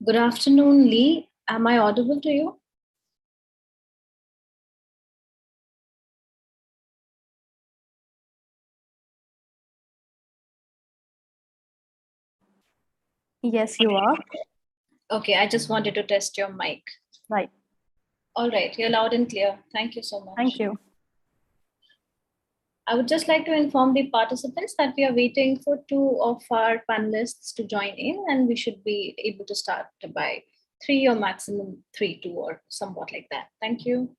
Good afternoon, Lee. Am I audible to you? Yes, you are. Okay, I just wanted to test your mic. Right. All right, you're loud and clear. Thank you so much. Thank you. I would just like to inform the participants that we are waiting for two of our panelists to join in, and we should be able to start by 3 or maximum 3, 2, or somewhat like that. Thank you.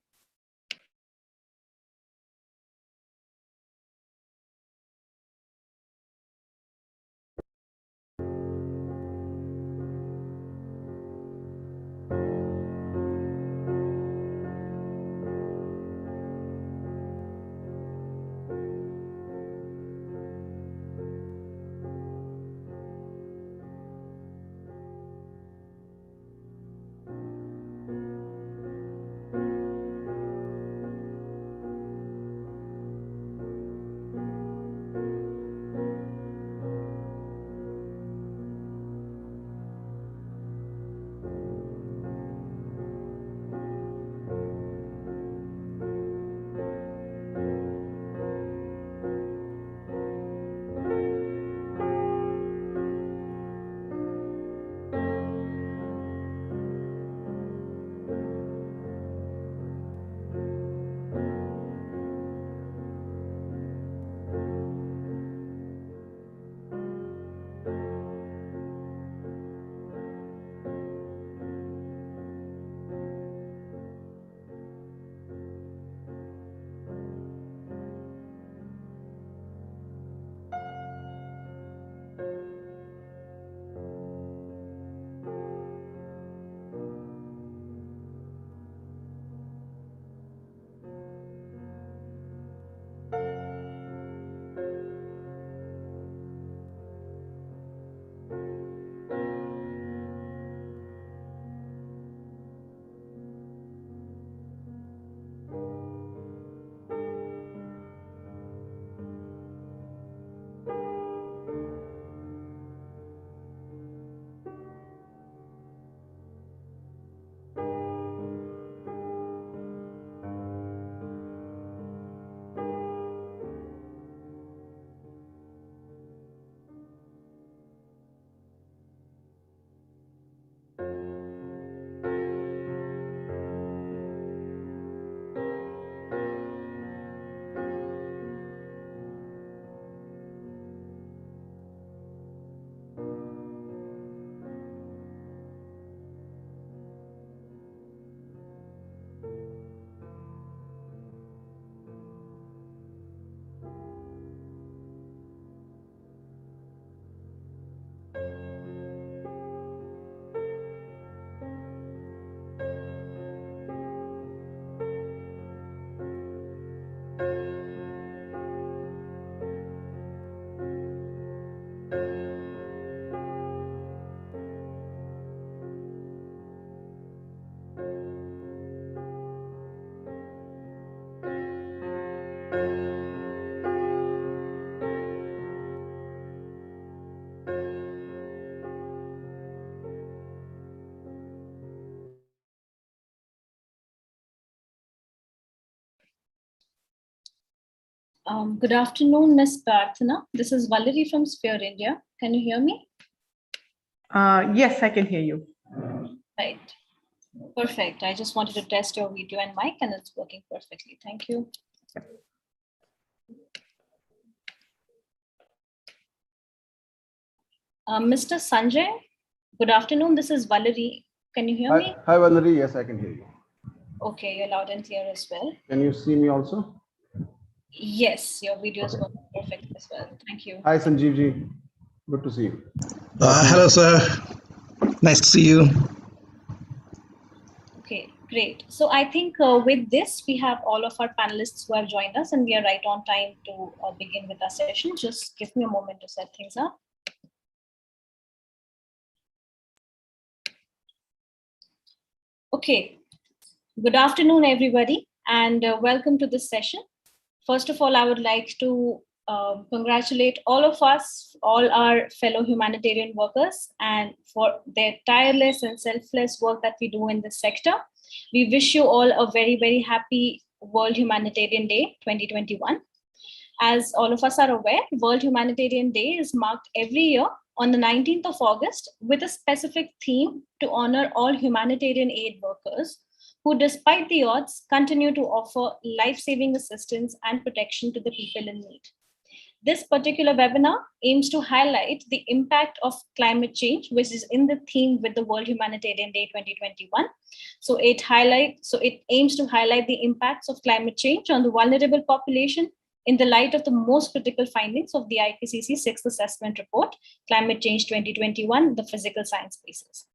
Good afternoon, Ms. Parthana. This is Valerie from Sphere India. Can you hear me? Yes, I can hear you. Right. Perfect. I just wanted to test your video and mic, and it's working perfectly. Thank you. Mr. Sanjay, good afternoon. This is Valerie. Can you hear me? Hi, Valerie. Yes, I can hear you. Okay, you're loud and clear as well. Can you see me also? Yes, your video is working perfect as well. Thank you. Hi, Sanjeevji. Good to see you. Hello, sir. Nice to see you. Okay, great. So I think with this, we have all of our panelists who have joined us, and we are right on time to begin with our session. Just give me a moment to set things up. Okay, good afternoon, everybody, and welcome to this session. First of all, I would like to congratulate all of us, all our fellow humanitarian workers, and for their tireless and selfless work that we do in this sector. We wish you all a very, very happy World Humanitarian Day 2021. As all of us are aware, World Humanitarian Day is marked every year on the 19th of August with a specific theme to honor all humanitarian aid workers who, despite the odds, continue to offer life-saving assistance and protection to the people in need. This particular webinar aims to highlight the impact of climate change, which is in the theme with the World Humanitarian Day 2021. So it aims to highlight the impacts of climate change on the vulnerable population in the light of the most critical findings of the IPCC 6th Assessment Report, Climate Change 2021, the Physical Science Basis.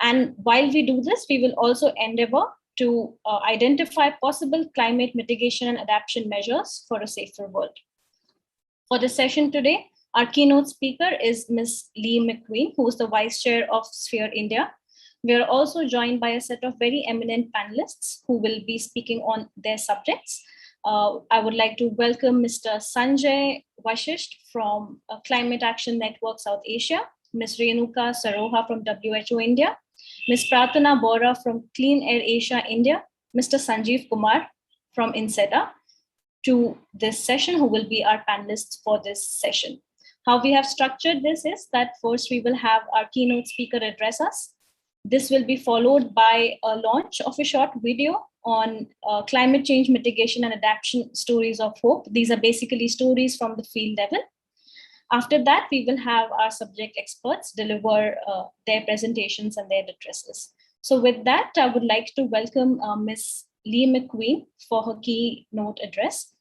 And while we do this, we will also endeavor to identify possible climate mitigation and adaptation measures for a safer world. For the session today, our keynote speaker is Ms. Lee McQueen, who is the Vice Chair of Sphere India. We are also joined by a set of very eminent panelists who will be speaking on their subjects. I would like to welcome Mr. Sanjay Vashisht from Climate Action Network South Asia, Ms. Renuka Saroha from WHO India, Ms. Pratana Bora from Clean Air Asia India, Mr. Sanjeev Kumar from INSETA, to this session, who will be our panelists for this session. How we have structured this is that first we will have our keynote speaker address us. This will be followed by a launch of a short video on climate change mitigation and adaptation stories of hope. These are basically stories from the field level. After that, we will have our subject experts deliver their presentations and their addresses. So with that, I would like to welcome Ms. Lee McQueen for her keynote address.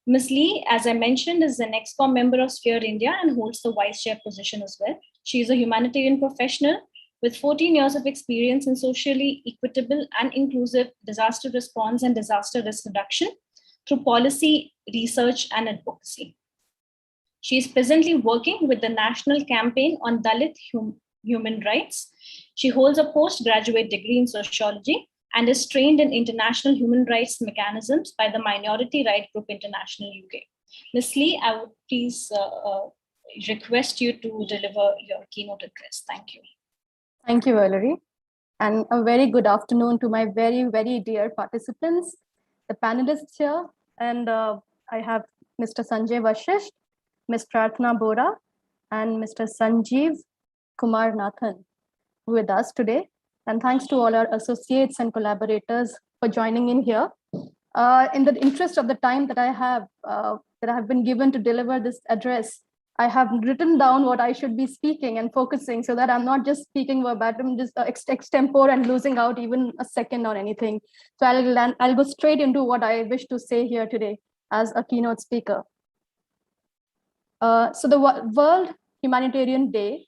Ms. Lee, as I mentioned, is an ExCom member of Sphere India and holds the vice chair position as well. She is a humanitarian professional with 14 years of experience in socially equitable and inclusive disaster response and disaster risk reduction through policy, research, and advocacy. She is presently working with the National Campaign on Dalit Human Rights. She holds a postgraduate degree in sociology and is trained in international human rights mechanisms by the Minority Right Group International UK. Ms. Lee, I would please request you to deliver your keynote address. Thank you. Thank you, Valerie. And a very good afternoon to my very, very dear participants, the panelists here. And I have Mr. Sanjay Vashisht, Ms. Pratna Bora, and Mr. Sanjeev Kumar Nathan with us today. And thanks to all our associates and collaborators for joining in here. In the interest of the time that I have been given to deliver this address, I have written down what I should be speaking and focusing so that I'm not just speaking verbatim, just extempore and losing out even a second or anything. So I'll go straight into what I wish to say here today as a keynote speaker. So the World Humanitarian Day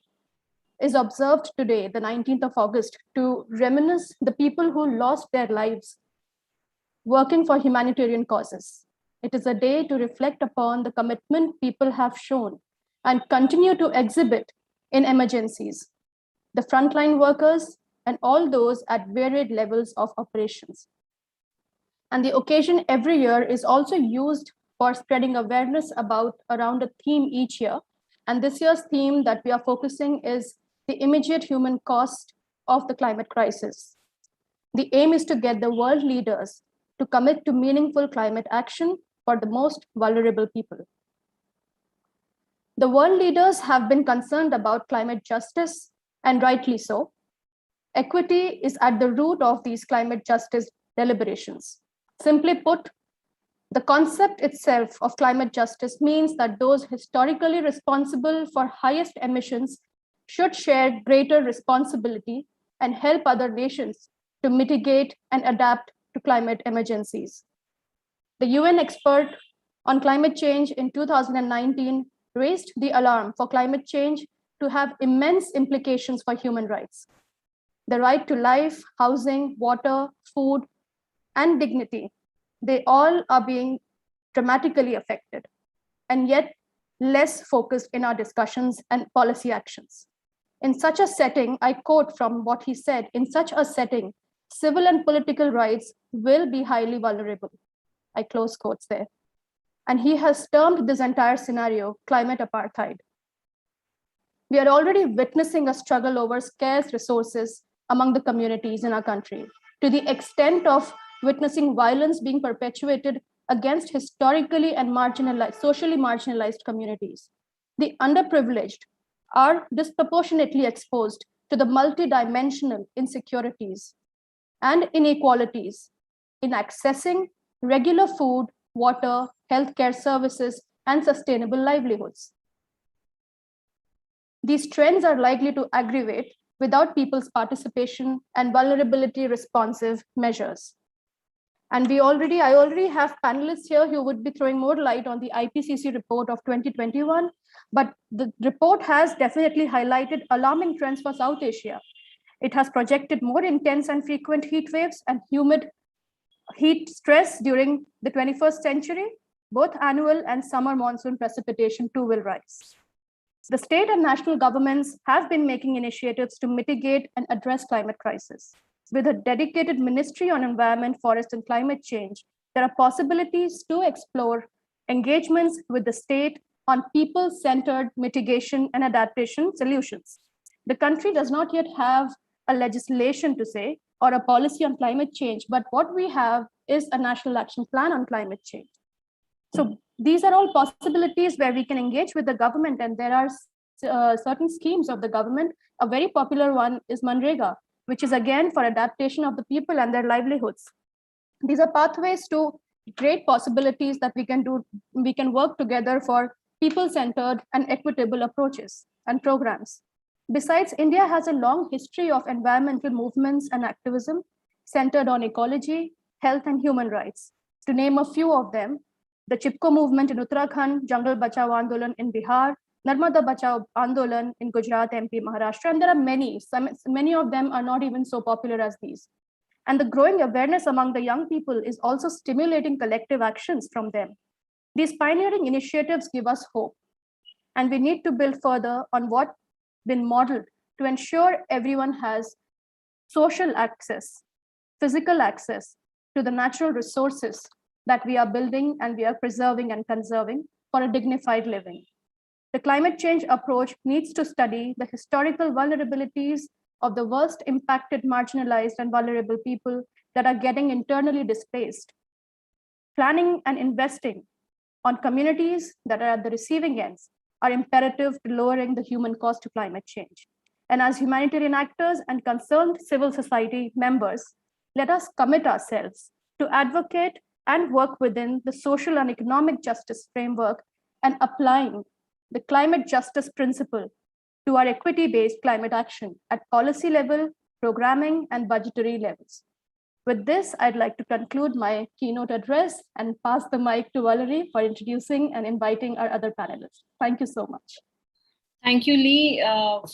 is observed today, the 19th of August, to reminisce the people who lost their lives working for humanitarian causes. It is a day to reflect upon the commitment people have shown and continue to exhibit in emergencies, the frontline workers and all those at varied levels of operations. And the occasion every year is also used for spreading awareness around a theme each year. And this year's theme that we are focusing is the immediate human cost of the climate crisis. The aim is to get the world leaders to commit to meaningful climate action for the most vulnerable people. The world leaders have been concerned about climate justice, and rightly so. Equity is at the root of these climate justice deliberations. Simply put, the concept itself of climate justice means that those historically responsible for highest emissions should share greater responsibility and help other nations to mitigate and adapt to climate emergencies. The UN expert on climate change in 2019 raised the alarm for climate change to have immense implications for human rights. The right to life, housing, water, food, and dignity, they all are being dramatically affected, and yet less focused in our discussions and policy actions. In such a setting, I quote from what he said, in such a setting, civil and political rights will be highly vulnerable. I close quotes there. And he has termed this entire scenario climate apartheid. We are already witnessing a struggle over scarce resources among the communities in our country, to the extent of witnessing violence being perpetuated against historically and socially marginalized communities. The underprivileged are disproportionately exposed to the multidimensional insecurities and inequalities in accessing regular food, water, healthcare services, and sustainable livelihoods. These trends are likely to aggravate without people's participation and vulnerability responsive measures. And I already have panelists here who would be throwing more light on the IPCC report of 2021, but the report has definitely highlighted alarming trends for South Asia. It has projected more intense and frequent heat waves and humid heat stress during the 21st century. Both annual and summer monsoon precipitation too will rise. The state and national governments have been making initiatives to mitigate and address climate crisis. With a dedicated Ministry on Environment, Forest, and Climate Change, there are possibilities to explore engagements with the state on people-centered mitigation and adaptation solutions. The country does not yet have a legislation to say or a policy on climate change, but what we have is a national action plan on climate change. So these are all possibilities where we can engage with the government, and there are certain schemes of the government. A very popular one is Manrega, which is again for adaptation of the people and their livelihoods. These are pathways to great possibilities that we can do. We can work together for people-centered and equitable approaches and programs. Besides, India has a long history of environmental movements and activism centered on ecology, health, and human rights. To name a few of them, the Chipko movement in Uttarakhand, Jungle Bachao Andolan in Bihar, Narmada Bachao Andolan in Gujarat, MP, Maharashtra, and there are many. Many of them are not even so popular as these. And the growing awareness among the young people is also stimulating collective actions from them. These pioneering initiatives give us hope, and we need to build further on what's been modeled to ensure everyone has social access, physical access to the natural resources that we are building and we are preserving and conserving for a dignified living. The climate change approach needs to study the historical vulnerabilities of the worst impacted, marginalized, and vulnerable people that are getting internally displaced. Planning and investing on communities that are at the receiving ends are imperative to lowering the human cost to climate change. And as humanitarian actors and concerned civil society members, let us commit ourselves to advocate and work within the social and economic justice framework and applying the climate justice principle to our equity-based climate action at policy level, programming, and budgetary levels. With this, I'd like to conclude my keynote address and pass the mic to Valerie for introducing and inviting our other panelists. Thank you so much. Thank you, Lee,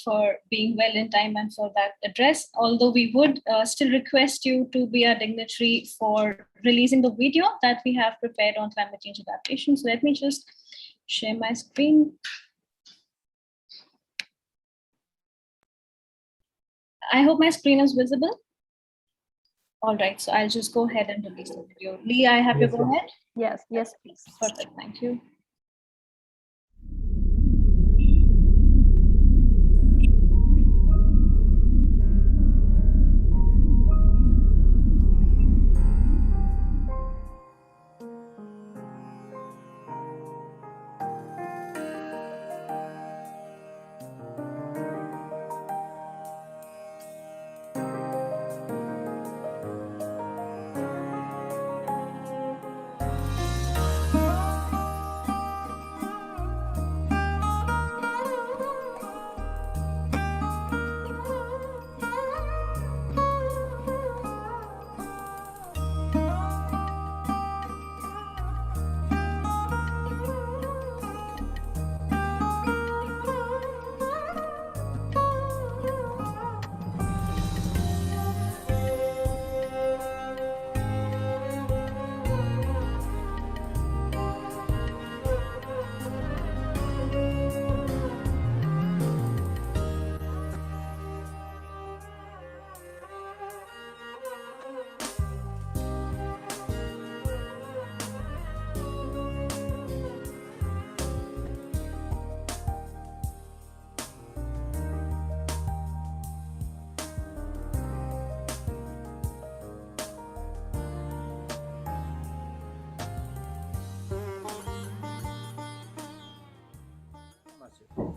for being well in time and for that address. Although we would still request you to be our dignitary for releasing the video that we have prepared on climate change adaptation. So let me just share my screen. I hope my screen is visible. All right, so I'll just go ahead and release the video. Lee, I have you go ahead. Yes, please. Perfect, thank you.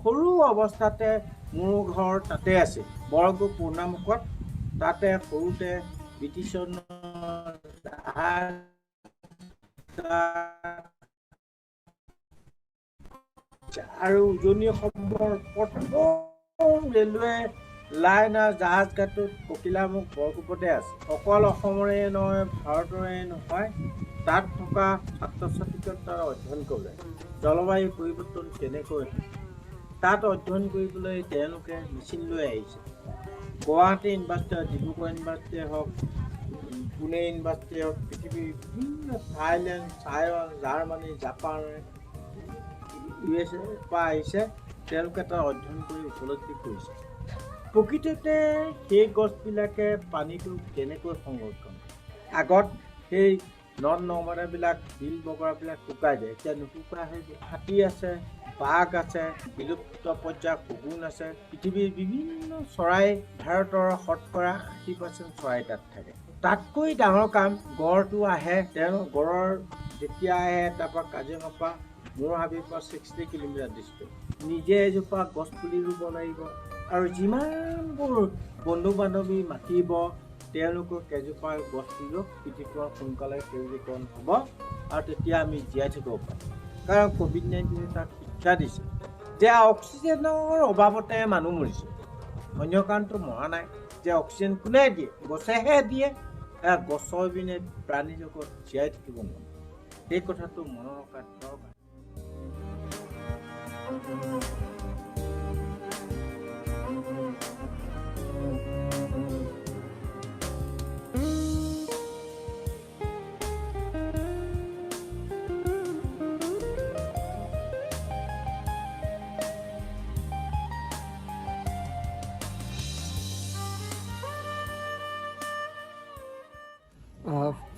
সৰু অৱস্থাতে মোৰ ঘৰ তাতে আছে বৰগু পূৰ্ণামুখত তাতে সৰুতে ব্ৰিটিছৰ আৰু উজনি অসমৰ প্ৰথম ৰেলৱে লাইন আৰু জাহাজ ঘাটত ককিলামুখ বৰকূপতে আছে অকল অসমৰে নহয় ভাৰতৰে নহয় তাত থকা ছাত্ৰ ছাত্ৰীক তাৰ অধ্যয়ন কৰে জলবায়ু পৰিৱৰ্তন কেনেকৈ তাত অধ্যয়ন কৰিবলৈ তেওঁলোকে মেচিন লৈ আহিছে গুৱাহাটী ইউনিভাৰ্চিটি ডিব্ৰুগড় ইউনিভাৰ্চিটিয়ে হওক পুনে ইউনিভাৰ্চিটিয়ে হওক পৃথিৱীৰ বিভিন্ন Thailand Taiwan Germany Japan USA পৰা আহিছে তেওঁলোকে তাৰ অধ্যয়ন কৰি উপলব্ধি কৰিছে প্ৰকৃততে সেই গছবিলাকে পানীটো কেনেকৈ সংৰক্ষণ আগত সেই নদ নৰ্দমাবিলাক বিল বগৰাবিলাক শুকাই যায় এতিয়া নুশুকাই হৈ যায় হাতী আছে বাঘ আছে বিলুপ্ত পৰ্যায়ৰ শগুন আছে পৃথিৱীৰ বিভিন্ন চৰাই ভাৰতৰ শতকৰা 80% চৰাই তাত থাকে তাতকৈ ডাঙৰ কাম গড়টো আহে তেওঁ গড়ৰ যেতিয়া আহে তাৰপৰা কাজিৰঙাৰ পৰা মোৰ হাবিৰ পৰা 60 কিলোমিটাৰ ডিষ্টেঞ্চ নিজে এজোপা গছ পুলি ৰুব লাগিব আৰু যিমানবোৰ বন্ধু বান্ধৱী মাতিব তেওঁলোকক এজোপা গছ পুলি পৃথিৱীখন সোনকালে সেউজীকৰণ হ'ব আৰু তেতিয়া আমি জীয়াই থাকিব পাৰিম কাৰণ COVID-19 তাক শিক্ষা দিছে যে অক্সিজেনৰ অভাৱতে মানুহ মৰিছে অন্য কাৰণটো মৰা নাই যে অক্সিজেন কোনে দিয়ে গছেহে দিয়ে গছৰ বিনে প্ৰাণী জগত জীয়াই থাকিব নোৱাৰে এই কথাটো মনত ৰখা দৰকাৰ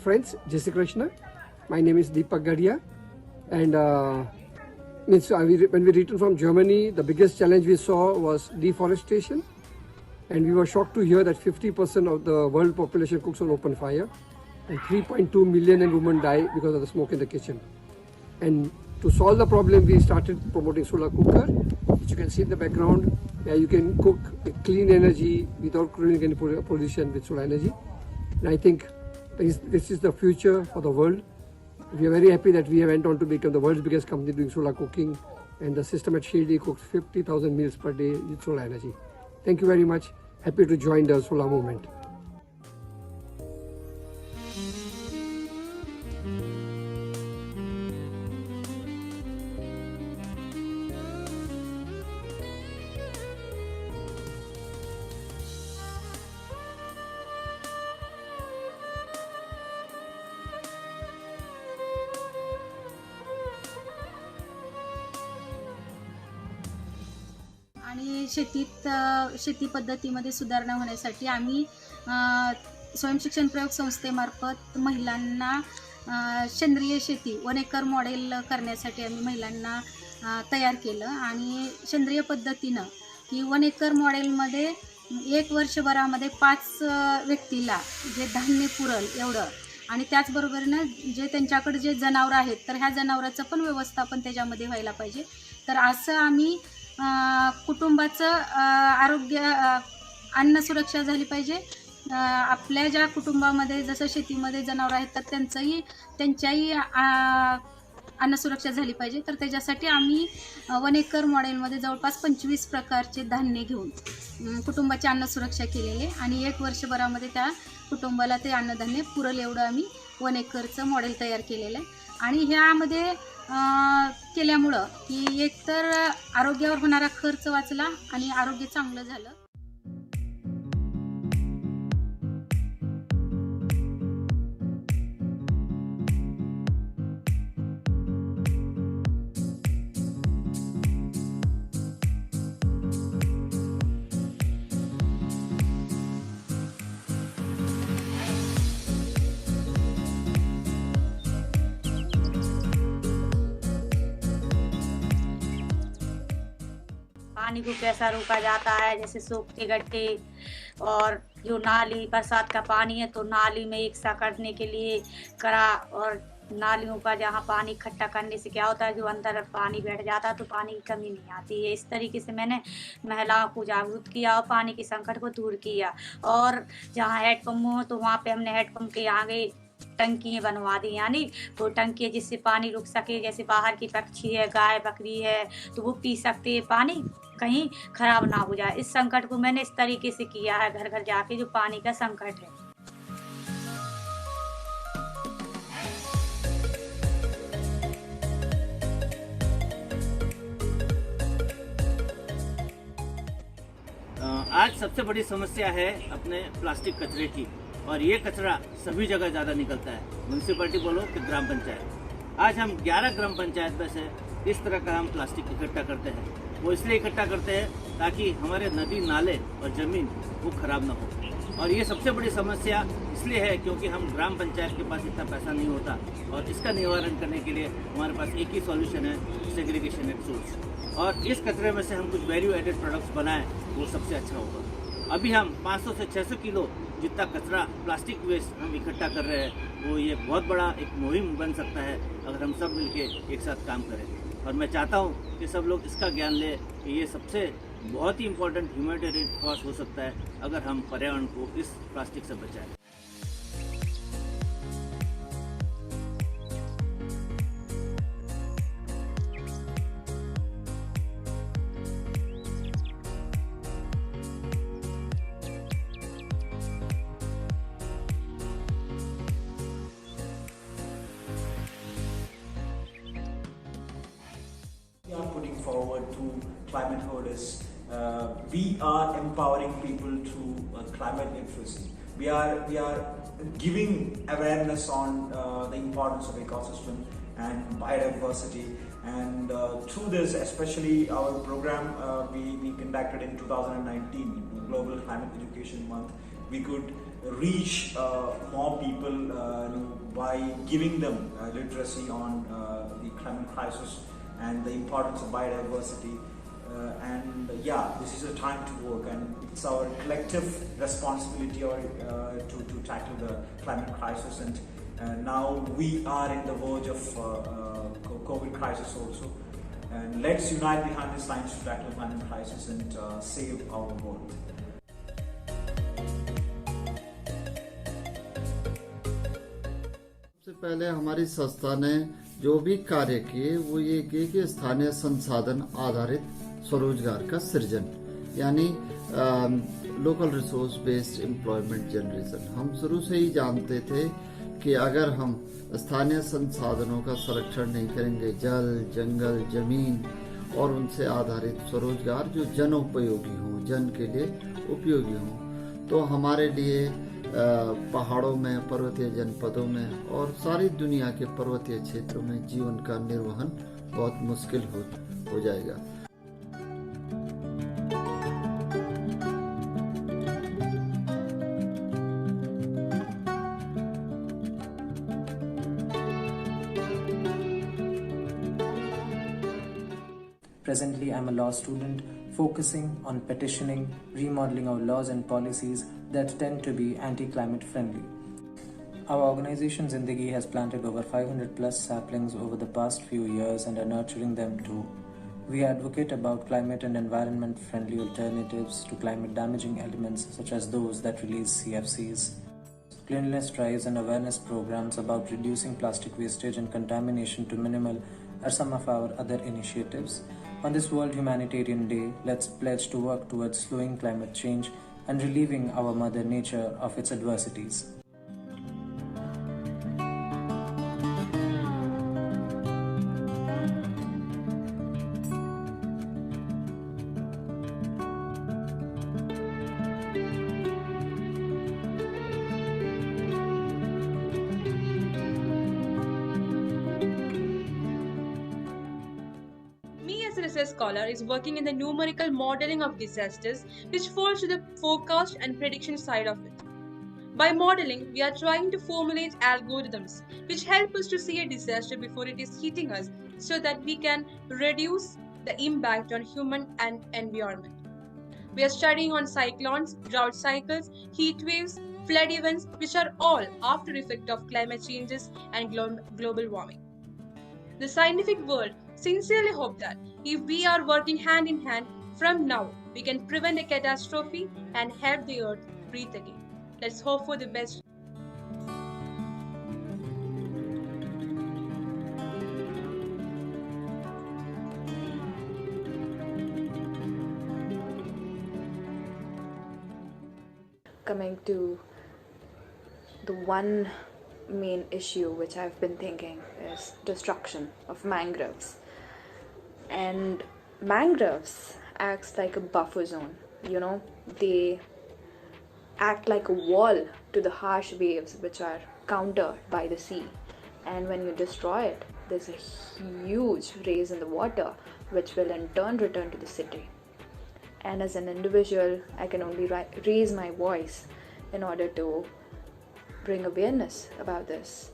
Friends, Jai Shri Krishna. My name is Deepak Gadia, and when we returned from Germany, the biggest challenge we saw was deforestation, and we were shocked to hear that 50% of the world population cooks on open fire, and 3.2 million women die because of the smoke in the kitchen. And to solve the problem, we started promoting solar cooker, which you can see in the background, where you can cook with clean energy without creating any pollution with solar energy. And I think this is the future for the world. We are very happy that we went on to become the world's biggest company doing solar cooking, and the system at Shirdi cooks 50,000 meals per day with solar energy. Thank you very much. Happy to join the solar movement. आणि शेती पद्धतीमध्ये सुधारणा होण्यासाठी आम्ही स्वयंशिक्षण प्रयोग संस्थेमार्फत महिलांना सेंद्रिय शेती 1 एकर मॉडेल करण्यासाठी आम्ही महिलांना तयार केलं आणि सेंद्रिय पद्धतीनं की 1 एकर मॉडेलमध्ये 1 वर्षभरामध्ये 5 व्यक्तीला जे धान्य पुरल एवढं आणि त्याचबरोबरीनं जे त्यांच्याकडे जे जनावरं आहेत तर ह्या जनावराचं पण व्यवस्थापन त्याच्यामध्ये व्हायला पाहिजे तर असं आम्ही कुटुंबाचं आरोग्य अन्न सुरक्षा झाली पाहिजे आपल्या ज्या कुटुंबामध्ये जसं शेतीमध्ये जनावरं आहेत तर त्यांच्याही अन्न सुरक्षा झाली पाहिजे तर त्याच्यासाठी आम्ही 1 एकर मॉडेलमध्ये जवळपास 25 प्रकारचे धान्य घेऊन कुटुंबाची अन्न सुरक्षा केलेली आणि 1 वर्षभरामध्ये त्या कुटुंबाला ते अन्नधान्य पुरेल एवढं आम्ही 1 एकरचं मॉडेल तयार केलेलं आहे आणि ह्यामध्ये केल्यामुळं की एकतर आरोग्यावर होणारा खर्च वाचला आणि आरोग्य चांगलं झालं पानी को कैसा रोका जाता है जैसे सूखते गड्ढे और जो नाली बरसात का पानी है तो नाली में एक सा करने के लिए करा और नालियों का जहाँ पानी इकट्ठा करने से क्या होता है, जो अंदर पानी बैठ जाता है तो पानी की कमी नहीं आती है। इस तरीके से मैंने महिलाओं को जागरूक किया और पानी के संकट को दूर किया। और जहाँ हैंडपम्प हो तो वहाँ पे हमने हैंडपम्प के आगे टंकियाँ बनवा दी, यानी वो टंकी जिससे पानी रुक सके, जैसे बाहर की पक्षी है, गाय बकरी है, तो वो पी सकते हैं पानी, कहीं खराब ना हो जाए। इस संकट को मैंने इस तरीके से किया है, घर घर जाके जो पानी का संकट है। आज सबसे बड़ी समस्या है अपने प्लास्टिक कचरे की, और ये कचरा सभी जगह ज़्यादा निकलता है, म्यूनसिपैलिटी बोलो कि ग्राम पंचायत। आज हम 11 ग्राम पंचायत में से इस तरह का हम प्लास्टिक इकट्ठा करते हैं। वो इसलिए इकट्ठा करते हैं ताकि हमारे नदी नाले और ज़मीन वो खराब ना हो। और ये सबसे बड़ी समस्या इसलिए है क्योंकि हम ग्राम पंचायत के पास इतना पैसा नहीं होता, और इसका निवारण करने के लिए हमारे पास एक ही सॉल्यूशन है, सेग्रीगेशन एट सोर्स। और इस कचरे में से हम कुछ वैल्यू एडेड प्रोडक्ट्स बनाएं, वो सबसे अच्छा होगा। अभी हम 500 से 600 किलो जितना कचरा प्लास्टिक वेस्ट हम इकट्ठा कर रहे हैं, वो ये बहुत बड़ा एक मुहिम बन सकता है अगर हम सब मिलके एक साथ काम करें। और मैं चाहता हूँ कि सब लोग इसका ज्ञान लें कि ये सबसे बहुत ही इम्पोर्टेंट ह्यूमैनिटेरियन कॉज हो सकता है अगर हम पर्यावरण को इस प्लास्टिक से बचाएं। We are putting forward to climate hood is we are empowering people through climate literacy. We are giving awareness on the importance of ecosystem and biodiversity, and through this, especially our program we conducted in 2019, Global Climate Education Month, we could reach more people by giving them literacy on the climate crisis and the importance of biodiversity. This is a time to work, and it's our collective responsibility to tackle the climate crisis. And now we are in the verge of COVID crisis also. And let's unite behind the science to tackle the climate crisis and save our world. सबसे पहले हमारी संस्था ने जो भी कार्य किए वो ये किए कि स्थानीय संसाधन आधारित स्वरोजगार का सृजन, यानी local resource based employment generation. हम शुरू से ही जानते थे कि अगर हम स्थानीय संसाधनों का संरक्षण नहीं करेंगे, जल, जंगल, जमीन और उनसे आधारित स्वरोजगार जो जनोपयोगी हों, जन के लिए उपयोगी हों, तो हमारे लिए पहाड़ों में, पर्वतीय जनपदों में और सारी दुनिया के पर्वतीय क्षेत्रों में जीवन का निर्वहन बहुत मुश्किल हो जाएगा। Presently, I'm a law student focusing on petitioning, remodeling our laws and policies that tend to be anti-climate friendly. Our organization Zindagi has planted over 500 plus saplings over the past few years and are nurturing them too. We advocate about climate and environment friendly alternatives to climate damaging elements such as those that release CFCs. Cleanliness drives and awareness programs about reducing plastic wastage and contamination to minimal are some of our other initiatives. On this World Humanitarian Day, let's pledge to work towards slowing climate change and relieving our Mother Nature of its adversities. Research scholar is working in the numerical modeling of disasters, which falls to the forecast and prediction side of it. By modeling, we are trying to formulate algorithms which help us to see a disaster before it is hitting us so that we can reduce the impact on human and environment. We are studying on cyclones, drought cycles, heat waves, flood events, which are all after effect of climate changes and global warming. The scientific world sincerely hope that if we are working hand in hand from now, we can prevent a catastrophe and help the earth breathe again. Let's hope for the best. Coming to the one main issue which I've been thinking is destruction of mangroves. And mangroves acts like a buffer zone. They act like a wall to the harsh waves which are countered by the sea. And when you destroy it, there's a huge raise in the water which will in turn return to the city. And as an individual, I can only raise my voice in order to bring awareness about this.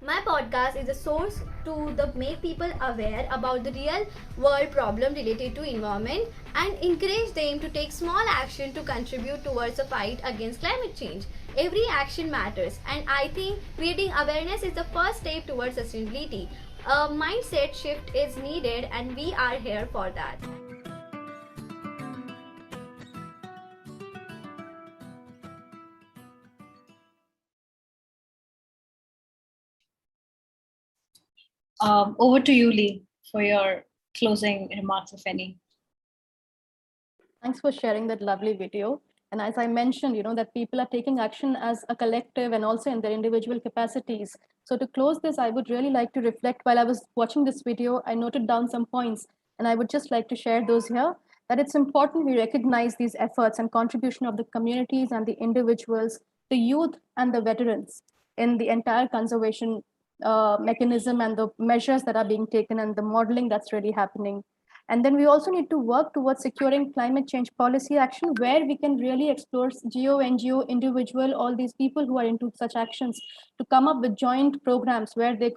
My podcast is a source to make people aware about the real world problem related to environment and encourage them to take small action to contribute towards the fight against climate change. Every action matters, and I think creating awareness is the first step towards sustainability. A mindset shift is needed, and we are here for that. Over to you, Lee, for your closing remarks, if any. Thanks for sharing that lovely video. And as I mentioned, that people are taking action as a collective and also in their individual capacities. So to close this, I would really like to reflect. While I was watching this video, I noted down some points, and I would just like to share those here, that it's important we recognize these efforts and contribution of the communities and the individuals, the youth and the veterans in the entire conservation mechanism and the measures that are being taken and the modeling that's really happening. And then we also need to work towards securing climate change policy action where we can really explore geo, NGO, individual, all these people who are into such actions to come up with joint programs where they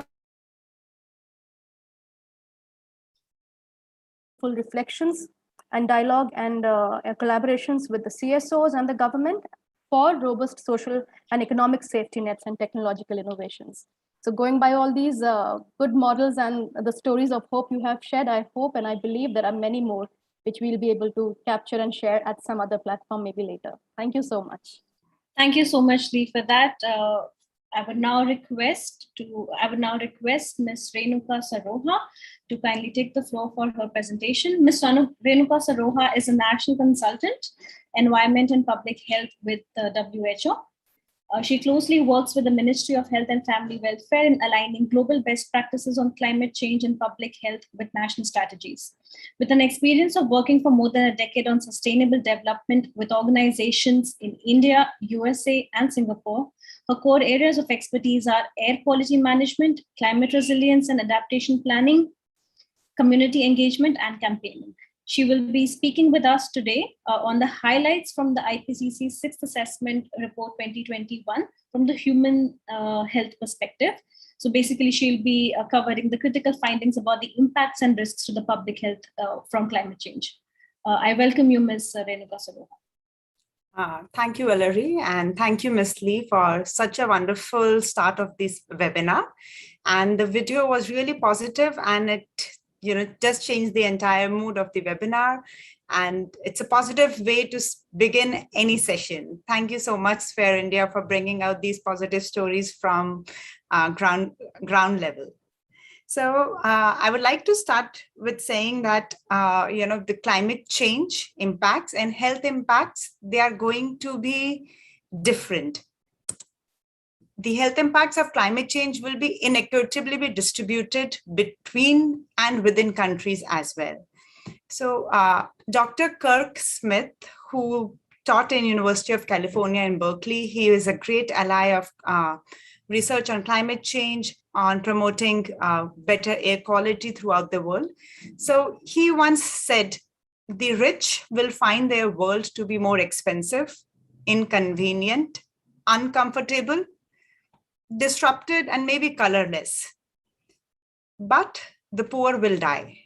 full reflections and dialogue and collaborations with the CSOs and the government for robust social and economic safety nets and technological innovations. So going by all these good models and the stories of hope you have shared, I hope and I believe there are many more which we'll be able to capture and share at some other platform maybe later. Thank you so much. Thank you so much, Lee, for that. I would now request Ms. Renuka Saroha to kindly take the floor for her presentation. Ms. Renuka Saroha is a national consultant, environment and public health with the WHO. She closely works with the Ministry of Health and Family Welfare in aligning global best practices on climate change and public health with national strategies. With an experience of working for more than a decade on sustainable development with organizations in India, USA, and Singapore, her core areas of expertise are air quality management, climate resilience and adaptation planning, community engagement, and campaigning. She will be speaking with us today on the highlights from the IPCC 6th Assessment Report 2021 from the human health perspective. So basically, she'll be covering the critical findings about the impacts and risks to the public health from climate change. I welcome you, Ms. Renuka Saroha. Thank you, Valerie, and thank you, Ms. Lee, for such a wonderful start of this webinar. And the video was really positive, and it just change the entire mood of the webinar. And it's a positive way to begin any session. Thank you so much, Sphere India, for bringing out these positive stories from ground level. So I would like to start with saying that, the climate change impacts and health impacts, they are going to be different. The health impacts of climate change will be inequitably be distributed between and within countries as well. So Dr. Kirk Smith, who taught in University of California in Berkeley, he is a great ally of research on climate change, on promoting better air quality throughout the world. So he once said, the rich will find their world to be more expensive, inconvenient, uncomfortable. disrupted and maybe colorless. But the poor will die.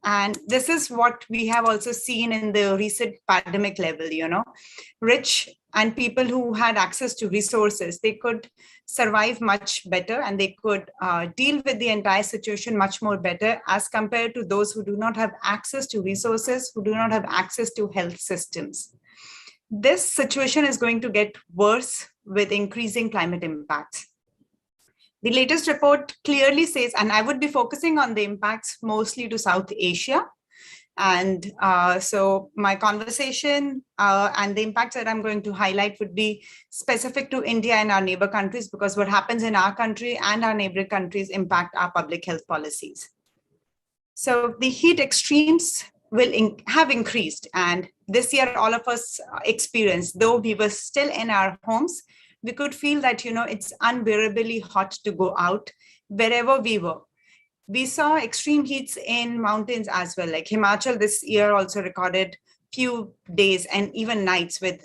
And this is what we have also seen in the recent pandemic level, rich and people who had access to resources, they could survive much better and they could deal with the entire situation much more better as compared to those who do not have access to resources, who do not have access to health systems. This situation is going to get worse with increasing climate impacts. The latest report clearly says, and I would be focusing on the impacts mostly to South Asia. And so my conversation and the impacts that I'm going to highlight would be specific to India and our neighbor countries, because what happens in our country and our neighboring countries impact our public health policies. So the heat extremes will have increased. And this year, all of us experienced, though we were still in our homes, we could feel that, it's unbearably hot to go out wherever we were. We saw extreme heats in mountains as well. Like Himachal this year also recorded few days and even nights with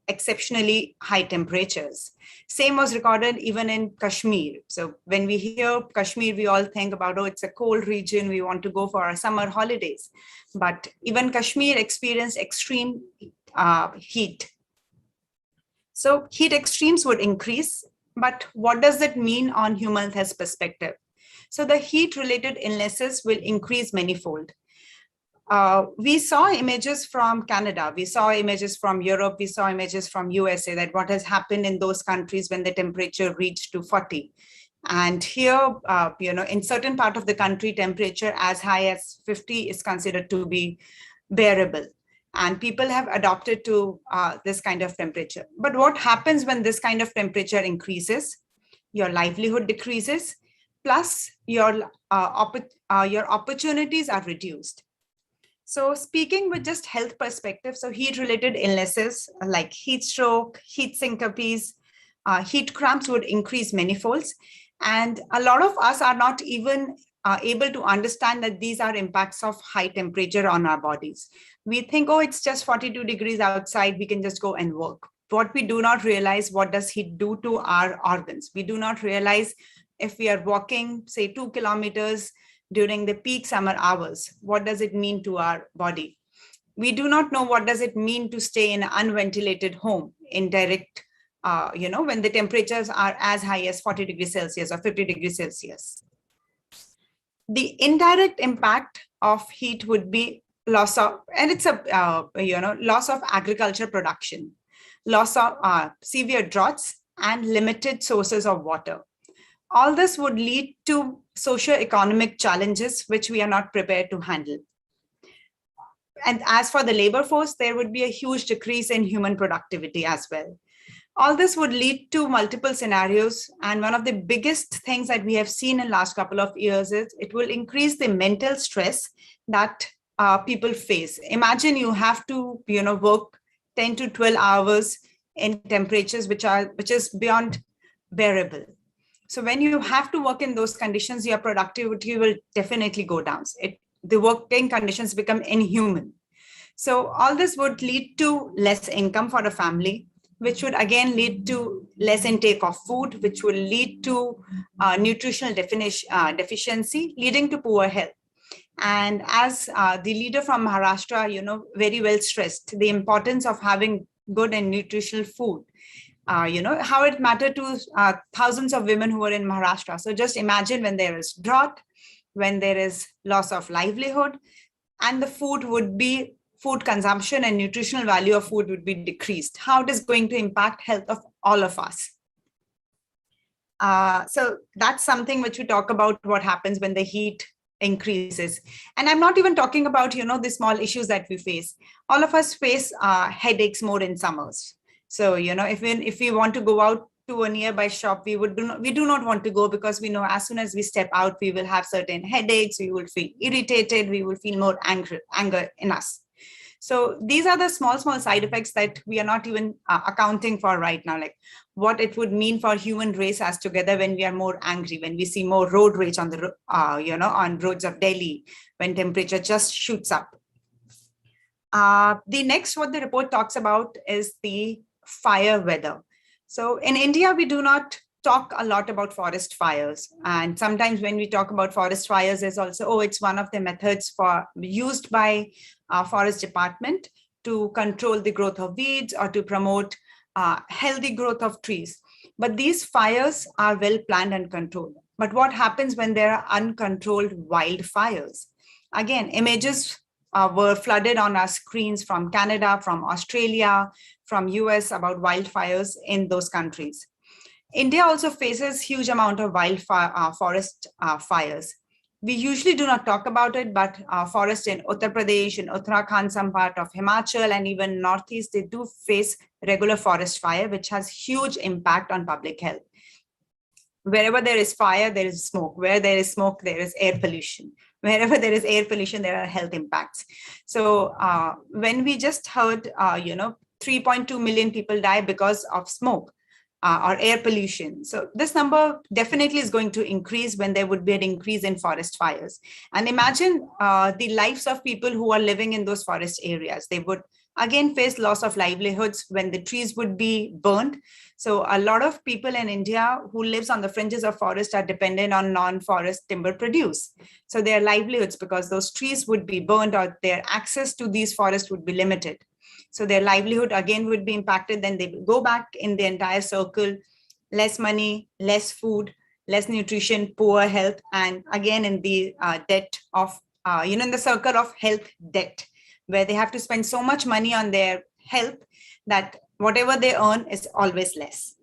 exceptionally high temperatures. Same was recorded even in Kashmir. So when we hear Kashmir, we all think about, oh, it's a cold region, we want to go for our summer holidays. But even Kashmir experienced extreme heat. So heat extremes would increase, but what does it mean on human health perspective? So the heat-related illnesses will increase manifold. We saw images from Canada, we saw images from Europe, we saw images from USA, that what has happened in those countries when the temperature reached to 40. And here, in certain part of the country, temperature as high as 50 is considered to be bearable. And people have adopted to this kind of temperature. But what happens when this kind of temperature increases? Your livelihood decreases, plus your opportunities are reduced. So speaking with just health perspective, so heat-related illnesses like heat stroke, heat syncopes, heat cramps would increase manifolds. And a lot of us are not even able to understand that these are impacts of high temperature on our bodies. We think, oh, it's just 42 degrees outside, we can just go and work. What we do not realize, what does heat do to our organs? We do not realize if we are walking, say 2 kilometers during the peak summer hours, what does it mean to our body? We do not know what does it mean to stay in an unventilated home in direct, when the temperatures are as high as 40 degrees Celsius or 50 degrees Celsius. The indirect impact of heat would be loss of, and it's a, loss of agriculture production, loss of severe droughts and limited sources of water. All this would lead to socio-economic challenges, which we are not prepared to handle. And as for the labor force, there would be a huge decrease in human productivity as well. All this would lead to multiple scenarios. And one of the biggest things that we have seen in the last couple of years is it will increase the mental stress that people face. Imagine you have to, work 10 to 12 hours in temperatures which is beyond bearable. So when you have to work in those conditions, your productivity will definitely go down. The working conditions become inhuman. So all this would lead to less income for a family, which would again lead to less intake of food, which will lead to nutritional deficiency, leading to poor health. And as the leader from Maharashtra, very well stressed the importance of having good and nutritional food. How it mattered to thousands of women who are in Maharashtra. So just imagine when there is drought, when there is loss of livelihood, and the food consumption and nutritional value of food would be decreased. How it is going to impact health of all of us. So that's something which we talk about, what happens when the heat increases. And I'm not even talking about, the small issues that we face. All of us face headaches more in summers. So, if we want to go out to a nearby shop, we do not want to go, because we know as soon as we step out, we will have certain headaches, we will feel irritated, we will feel more anger in us. So these are the small side effects that we are not even accounting for right now, like what it would mean for human race as together when we are more angry, when we see more road rage on the, on roads of Delhi, when temperature just shoots up. The next, what the report talks about is the fire weather. So in India, we do not talk a lot about forest fires. And sometimes when we talk about forest fires, there's also, oh, it's one of the methods used by forest department to control the growth of weeds or to promote healthy growth of trees. But these fires are well planned and controlled. But what happens when there are uncontrolled wildfires? Again, images were flooded on our screens from Canada, from Australia, from US about wildfires in those countries. India also faces huge amount of wildfire forest fires. We usually do not talk about it, but forests in Uttar Pradesh, in Uttarakhand, some part of Himachal, and even Northeast, they do face regular forest fire, which has huge impact on public health. Wherever there is fire, there is smoke. Where there is smoke, there is air pollution. Wherever there is air pollution, there are health impacts. So when we just heard, 3.2 million people die because of smoke or air pollution. So this number definitely is going to increase when there would be an increase in forest fires. And imagine the lives of people who are living in those forest areas. They would again face loss of livelihoods when the trees would be burned. So a lot of people in India who lives on the fringes of forest are dependent on non-forest timber produce. So their livelihoods, because those trees would be burned or their access to these forests would be limited. So their livelihood again would be impacted. Then they will go back in the entire circle, less money, less food, less nutrition, poor health, and again in the debt of, in the circle of health debt, where they have to spend so much money on their health that whatever they earn is always less.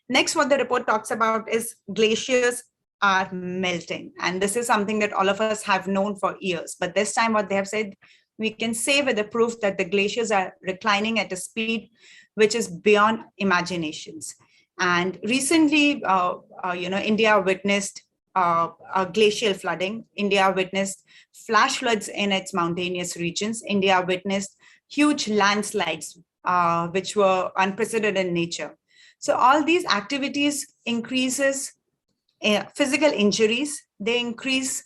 Next, what the report talks about is glaciers are melting. And this is something that all of us have known for years. But this time what they have said, we can say with the proof that the glaciers are reclining at a speed which is beyond imaginations. And recently, India witnessed a glacial flooding. India witnessed flash floods in its mountainous regions. India witnessed huge landslides, which were unprecedented in nature. So all these activities increases physical injuries, they increase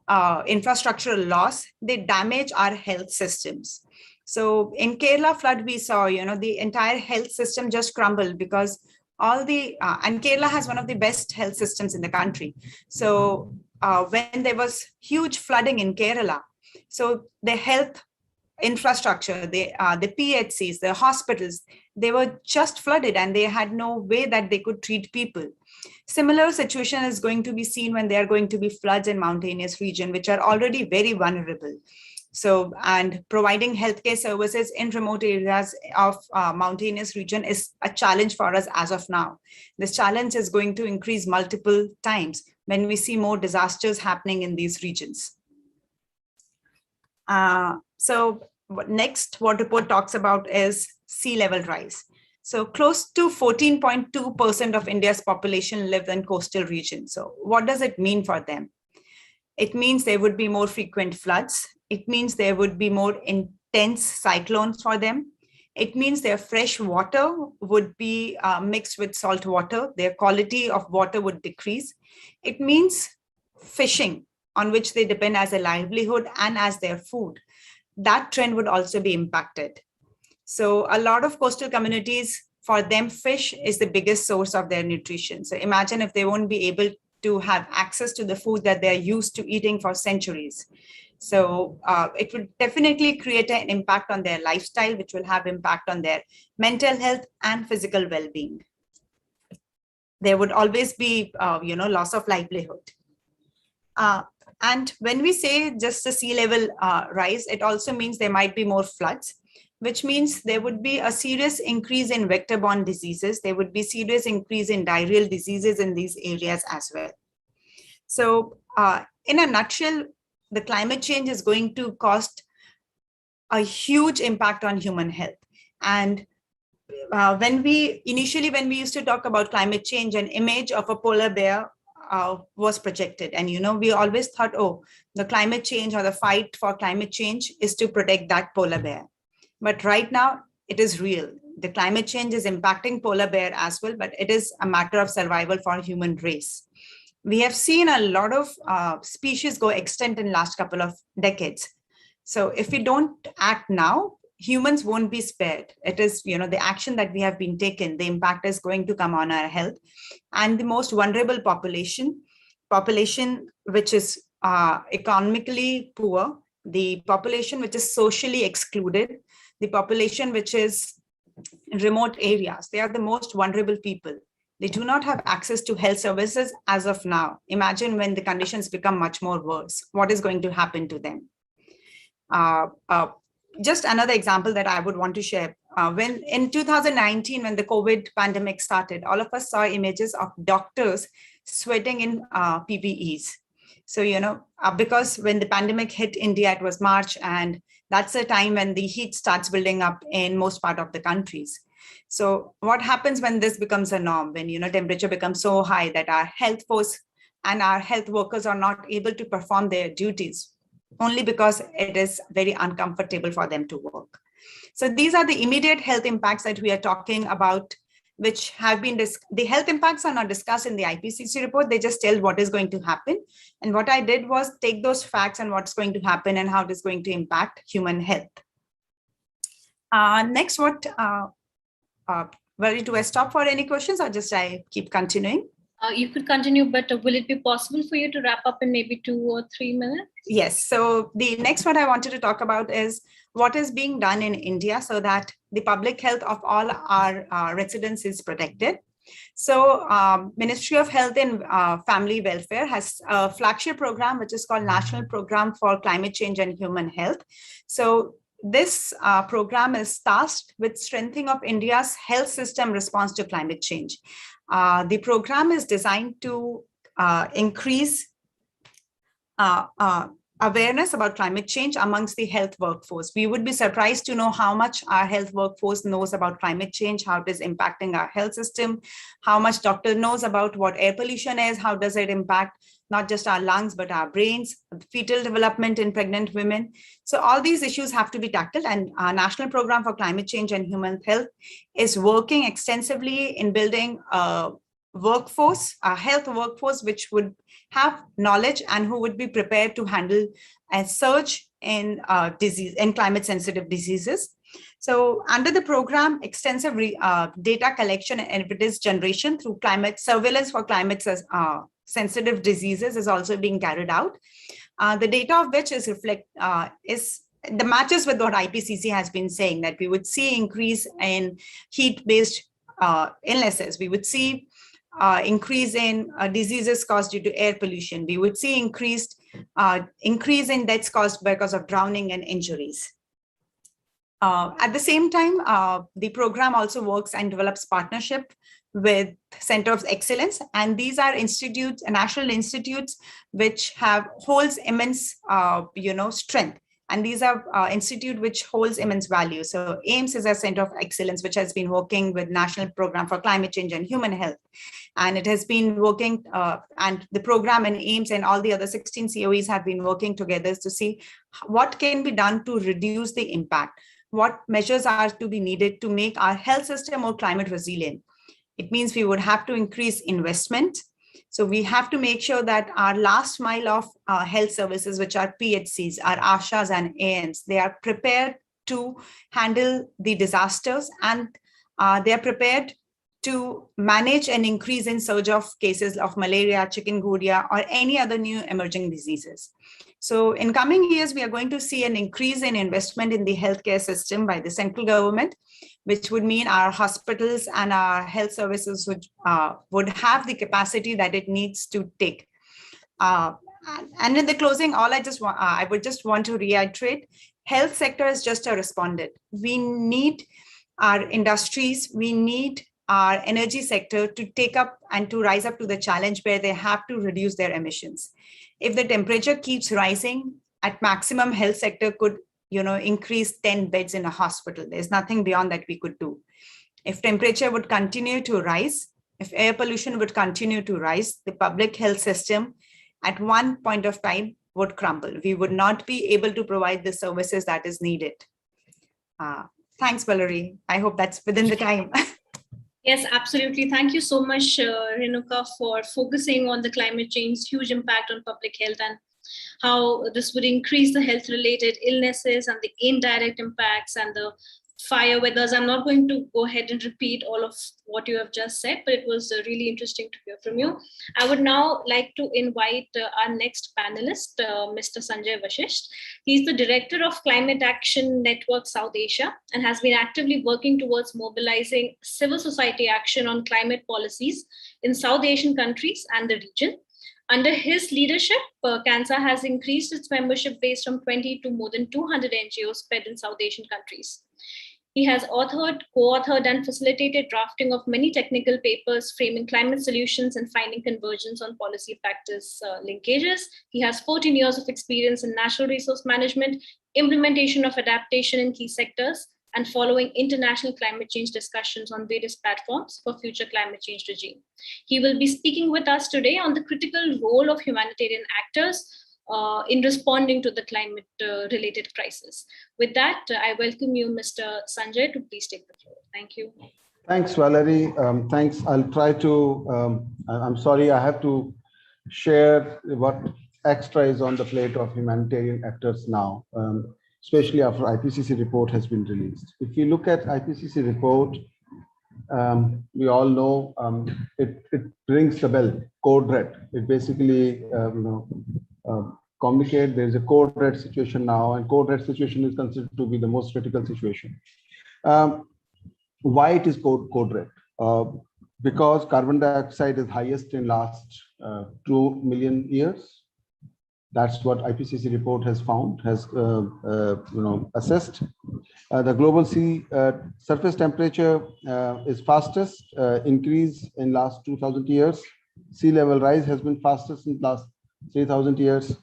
infrastructural loss, they damage our health systems. So in Kerala flood, we saw, the entire health system just crumbled because all the, and Kerala has one of the best health systems in the country. So when there was huge flooding in Kerala, so the health infrastructure, the PHCs, the hospitals, they were just flooded and they had no way that they could treat people. Similar situation is going to be seen when there are going to be floods in mountainous region, which are already very vulnerable. So, and providing healthcare services in remote areas of mountainous region is a challenge for us as of now. This challenge is going to increase multiple times when we see more disasters happening in these regions. So next, what report talks about is sea level rise. So close to 14.2% of India's population live in coastal regions. So what does it mean for them? It means there would be more frequent floods. It means there would be more intense cyclones for them. It means their fresh water would be mixed with salt water. Their quality of water would decrease. It means fishing, on which they depend as a livelihood and as their food. That trend would also be impacted. So a lot of coastal communities, for them, fish is the biggest source of their nutrition. So imagine if they won't be able to have access to the food that they're used to eating for centuries. So it would definitely create an impact on their lifestyle, which will have impact on their mental health and physical well-being. There would always be, loss of livelihood. And when we say just the sea level rise, it also means there might be more floods, which means there would be a serious increase in vector-borne diseases. There would be serious increase in diarrheal diseases in these areas as well. So in a nutshell, the climate change is going to cause a huge impact on human health. And when we used to talk about climate change, an image of a polar bear was projected. And, we always thought, oh, the climate change or the fight for climate change is to protect that polar bear. But right now, it is real. The climate change is impacting polar bear as well, but it is a matter of survival for human race. We have seen a lot of species go extinct in the last couple of decades. So if we don't act now, humans won't be spared. It is, the action that we have been taken, the impact is going to come on our health. And the most vulnerable population which is economically poor, the population which is socially excluded, the population which is remote areas, they are the most vulnerable people. They do not have access to health services as of now. Imagine when the conditions become much more worse, what is going to happen to them? Just another example that I would want to share. When in 2019, when the COVID pandemic started, all of us saw images of doctors sweating in PPEs. So, because when the pandemic hit India, it was March, and that's the time when the heat starts building up in most part of the countries. So what happens when this becomes a norm, when, temperature becomes so high that our health force and our health workers are not able to perform their duties only because it is very uncomfortable for them to work. So these are the immediate health impacts that we are talking about, which have been, the health impacts are not discussed in the IPCC report. They just tell what is going to happen. And what I did was take those facts and what's going to happen and how it is going to impact human health. Next, do I stop for any questions or just I keep continuing? You could continue, but will it be possible for you to wrap up in maybe 2 or 3 minutes? Yes. So the next one I wanted to talk about is what is being done in India so that the public health of all our residents is protected. So Ministry of Health and Family Welfare has a flagship program, which is called National Program for Climate Change and Human Health. So this program is tasked with strengthening of India's health system response to climate change. The program is designed to increase awareness about climate change amongst the health workforce. We would be surprised to know how much our health workforce knows about climate change, how it is impacting our health system, how much doctor knows about what air pollution is, how does it impact not just our lungs, but our brains, fetal development in pregnant women. So all these issues have to be tackled, and our National Program for Climate Change and Human Health is working extensively in building a workforce, a health workforce, which would have knowledge and who would be prepared to handle a surge in disease and climate sensitive diseases. So under the program, extensive data collection and evidence generation through climate surveillance for climate sensitive diseases is also being carried out. The data of which is the matches with what IPCC has been saying, that we would see increase in heat-based illnesses. We would see increase in diseases caused due to air pollution. We would see increase in deaths caused because of drowning and injuries. At the same time, the program also works and develops partnership with Center of Excellence, and these are institutes, national institutes, which holds immense, strength. And these are institute which holds immense value. So AIMS is a Center of Excellence, which has been working with National Program for Climate Change and Human Health. And it has been working, and the program and AIMS and all the other 16 COEs have been working together to see what can be done to reduce the impact. What measures are to be needed to make our health system more climate resilient? It means we would have to increase investment. So we have to make sure that our last mile of health services, which are PHCs, our ASHAs and ANs, they are prepared to handle the disasters, and they are prepared to manage an increase in surge of cases of malaria, chikungunya, or any other new emerging diseases. So in coming years, we are going to see an increase in investment in the healthcare system by the central government, which would mean our hospitals and our health services would have the capacity that it needs to take. And in the closing, I would just want to reiterate, health sector is just a respondent. We need our industries, we need our energy sector to take up and to rise up to the challenge where they have to reduce their emissions. If the temperature keeps rising, at maximum, health sector could increase 10 beds in a hospital. There's nothing beyond that we could do. If temperature would continue to rise, if air pollution would continue to rise, the public health system at one point of time would crumble. We would not be able to provide the services that is needed. Thanks, Valerie. I hope that's within the time. Yes, absolutely. Thank you so much, Renuka, for focusing on the climate change, huge impact on public health, and how this would increase the health-related illnesses and the indirect impacts and the fire weathers. I'm not going to go ahead and repeat all of what you have just said, but it was really interesting to hear from you. I would now like to invite our next panelist, Mr. Sanjay Vashisht. He's the Director of Climate Action Network South Asia and has been actively working towards mobilizing civil society action on climate policies in South Asian countries and the region. Under his leadership, CANSA has increased its membership base from 20 to more than 200 NGOs spread in South Asian countries. He has authored, co-authored, and facilitated drafting of many technical papers framing climate solutions and finding convergence on policy practice linkages. He has 14 years of experience in natural resource management, implementation of adaptation in key sectors, and following international climate change discussions on various platforms for future climate change regime. He will be speaking with us today on the critical role of humanitarian actors in responding to the climate-related crisis. With that, I welcome you, Mr. Sanjay, to please take the floor. Thank you. Thanks, Valerie. Thanks. I'll try to, I'm sorry, I have to share what extra is on the plate of humanitarian actors now, especially after IPCC report has been released. If you look at IPCC report, we all know it rings the bell, code red. It basically, communicate there's a code red situation now, and code red situation is considered to be the most critical situation. Why it is code red? Because carbon dioxide is highest in last 2 million years. That's what IPCC report has found, has assessed. The global sea surface temperature is fastest increase in last 2,000 years. Sea level rise has been fastest in last 3,000 years.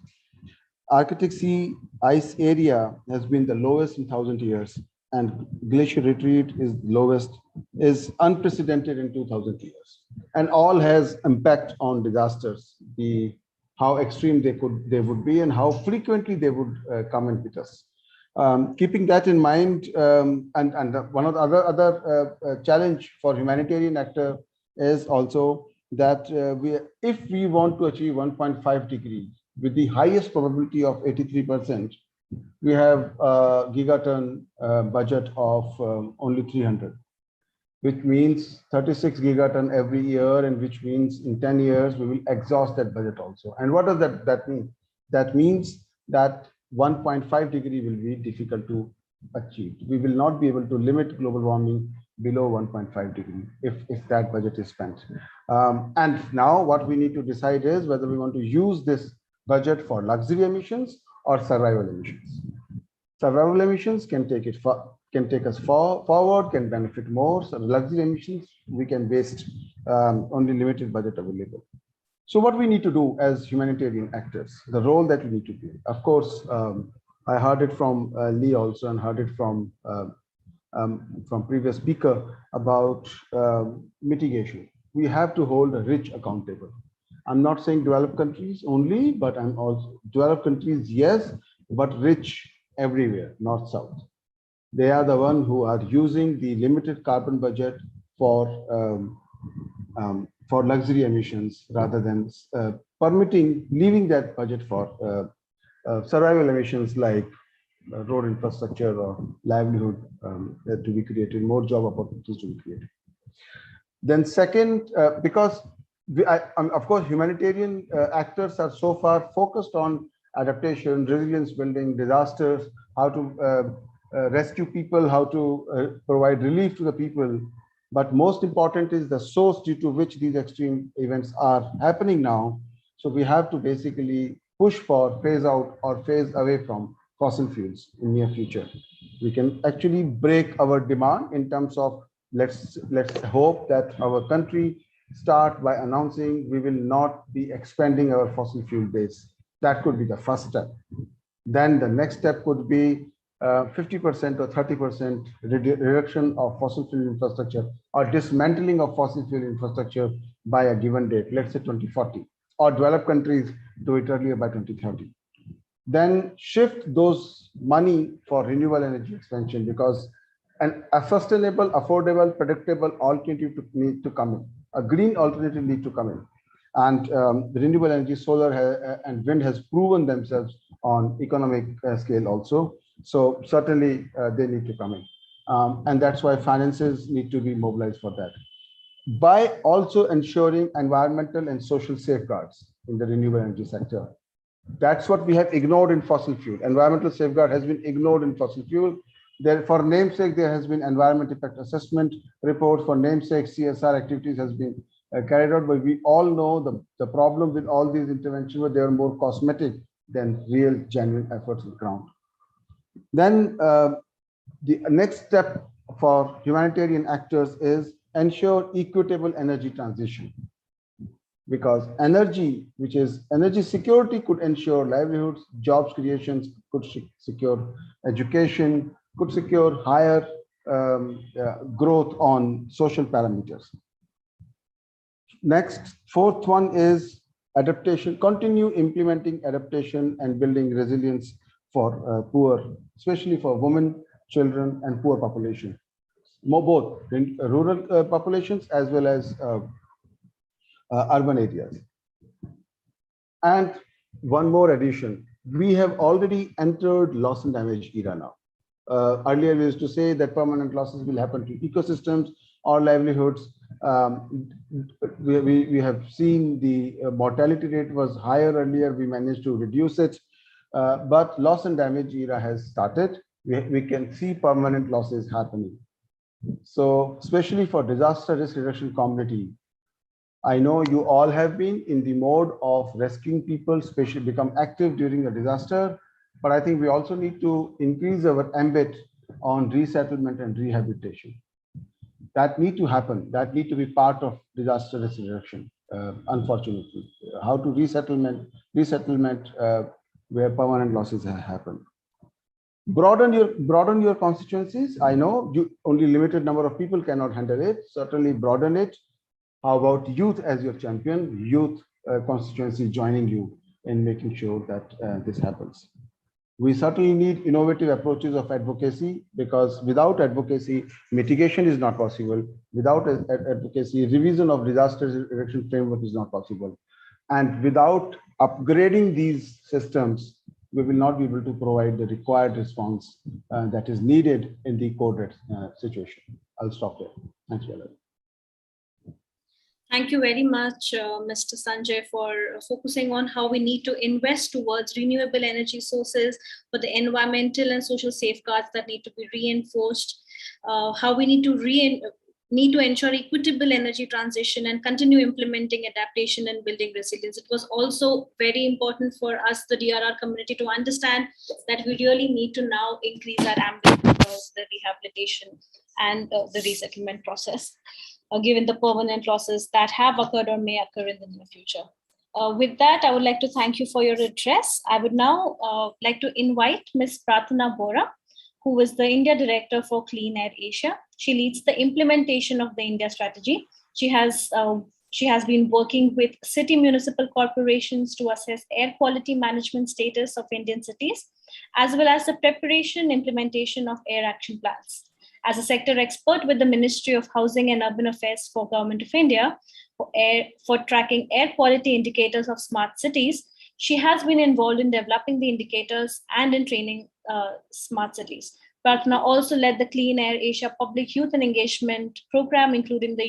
Arctic sea ice area has been the lowest in 1,000 years, and glacier retreat is lowest, is unprecedented in 2,000 years, and all has impact on disasters, how extreme they would be and how frequently they would come and hit us. Keeping that in mind, and one of the other challenge for humanitarian actor is also that if we want to achieve 1.5 degrees with the highest probability of 83%, we have a gigaton budget of only 300, which means 36 gigaton every year, and which means in 10 years we will exhaust that budget also. And what does that mean? That means that 1.5 degree will be difficult to achieve. We will not be able to limit global warming below 1.5 degree if that budget is spent. And now what we need to decide is whether we want to use this budget for luxury emissions or survival emissions. Survival emissions can take us forward, can benefit more. So luxury emissions, we can waste only limited budget available. So what we need to do as humanitarian actors, the role that we need to play. Of course, I heard it from Lee also, and heard it from previous speaker about mitigation. We have to hold the rich accountable. I'm not saying developed countries only, but I'm also developed countries, yes, but rich everywhere, north, south. They are the ones who are using the limited carbon budget for luxury emissions rather than leaving that budget for survival emissions like road infrastructure or livelihood to be created, more job opportunities to be created. Then second, because of course, humanitarian actors are so far focused on adaptation, resilience building, disasters, how to rescue people, how to provide relief to the people. But most important is the source due to which these extreme events are happening now. So we have to basically push for phase out or phase away from fossil fuels in near future. We can actually break our demand in terms of let's hope that our country start by announcing we will not be expanding our fossil fuel base. That could be the first step. Then the next step could be 50% or 30% reduction of fossil fuel infrastructure or dismantling of fossil fuel infrastructure by a given date, let's say 2040, or developed countries do it earlier by 2030. Then shift those money for renewable energy expansion, because a sustainable, affordable, predictable alternative need to come in. A green alternative need to come in. And the renewable energy, solar and wind has proven themselves on economic scale also. So certainly they need to come in. And that's why finances need to be mobilized for that. By also ensuring environmental and social safeguards in the renewable energy sector. That's what we have ignored in fossil fuel. Environmental safeguard has been ignored in fossil fuel. There, for namesake, there has been environment impact assessment report. For namesake, CSR activities has been carried out, but we all know the problem with all these interventions were they are more cosmetic than real, genuine efforts on the ground. Then the next step for humanitarian actors is ensure equitable energy transition. Because energy, which is energy security, could ensure livelihoods, jobs creations, could secure education, could secure higher growth on social parameters. Next, fourth one is adaptation, continue implementing adaptation and building resilience for poor, especially for women, children, and poor population. Both in rural populations as well as urban areas. And one more addition, we have already entered loss and damage era now. Earlier we used to say that permanent losses will happen to ecosystems or livelihoods. We have seen the mortality rate was higher earlier, we managed to reduce it, but loss and damage era has started. We can see permanent losses happening. So especially for disaster risk reduction community, I know you all have been in the mode of rescuing people, especially become active during a disaster, but I think we also need to increase our ambit on resettlement and rehabilitation. That need to happen, that need to be part of disaster risk reduction, unfortunately. How to resettlement where permanent losses have happened. Broaden your constituencies. I know only limited number of people cannot handle it, certainly broaden it. How about youth as your champion, youth constituency joining you in making sure that this happens. We certainly need innovative approaches of advocacy, because without advocacy, mitigation is not possible. Without advocacy, revision of disaster reduction framework is not possible. And without upgrading these systems, we will not be able to provide the required response that is needed in the code situation. I'll stop there. Thanks, Valerie. Thank you very much, Mr. Sanjay, for focusing on how we need to invest towards renewable energy sources, for the environmental and social safeguards that need to be reinforced, how we need to ensure equitable energy transition and continue implementing adaptation and building resilience. It was also very important for us, the DRR community, to understand that we really need to now increase our ambit towards the rehabilitation and the resettlement process, given the permanent losses that have occurred or may occur in the near future. With that, I would like to thank you for your address. I would now like to invite Ms. Pratana Bora, who is the India Director for Clean Air Asia. She leads the implementation of the India strategy. She has been working with city municipal corporations to assess air quality management status of Indian cities, as well as the preparation and implementation of air action plans. As a sector expert with the Ministry of Housing and Urban Affairs for Government of India for tracking air quality indicators of smart cities, she has been involved in developing the indicators and in training smart cities. Pratna also led the Clean Air Asia Public Youth and Engagement Program, including the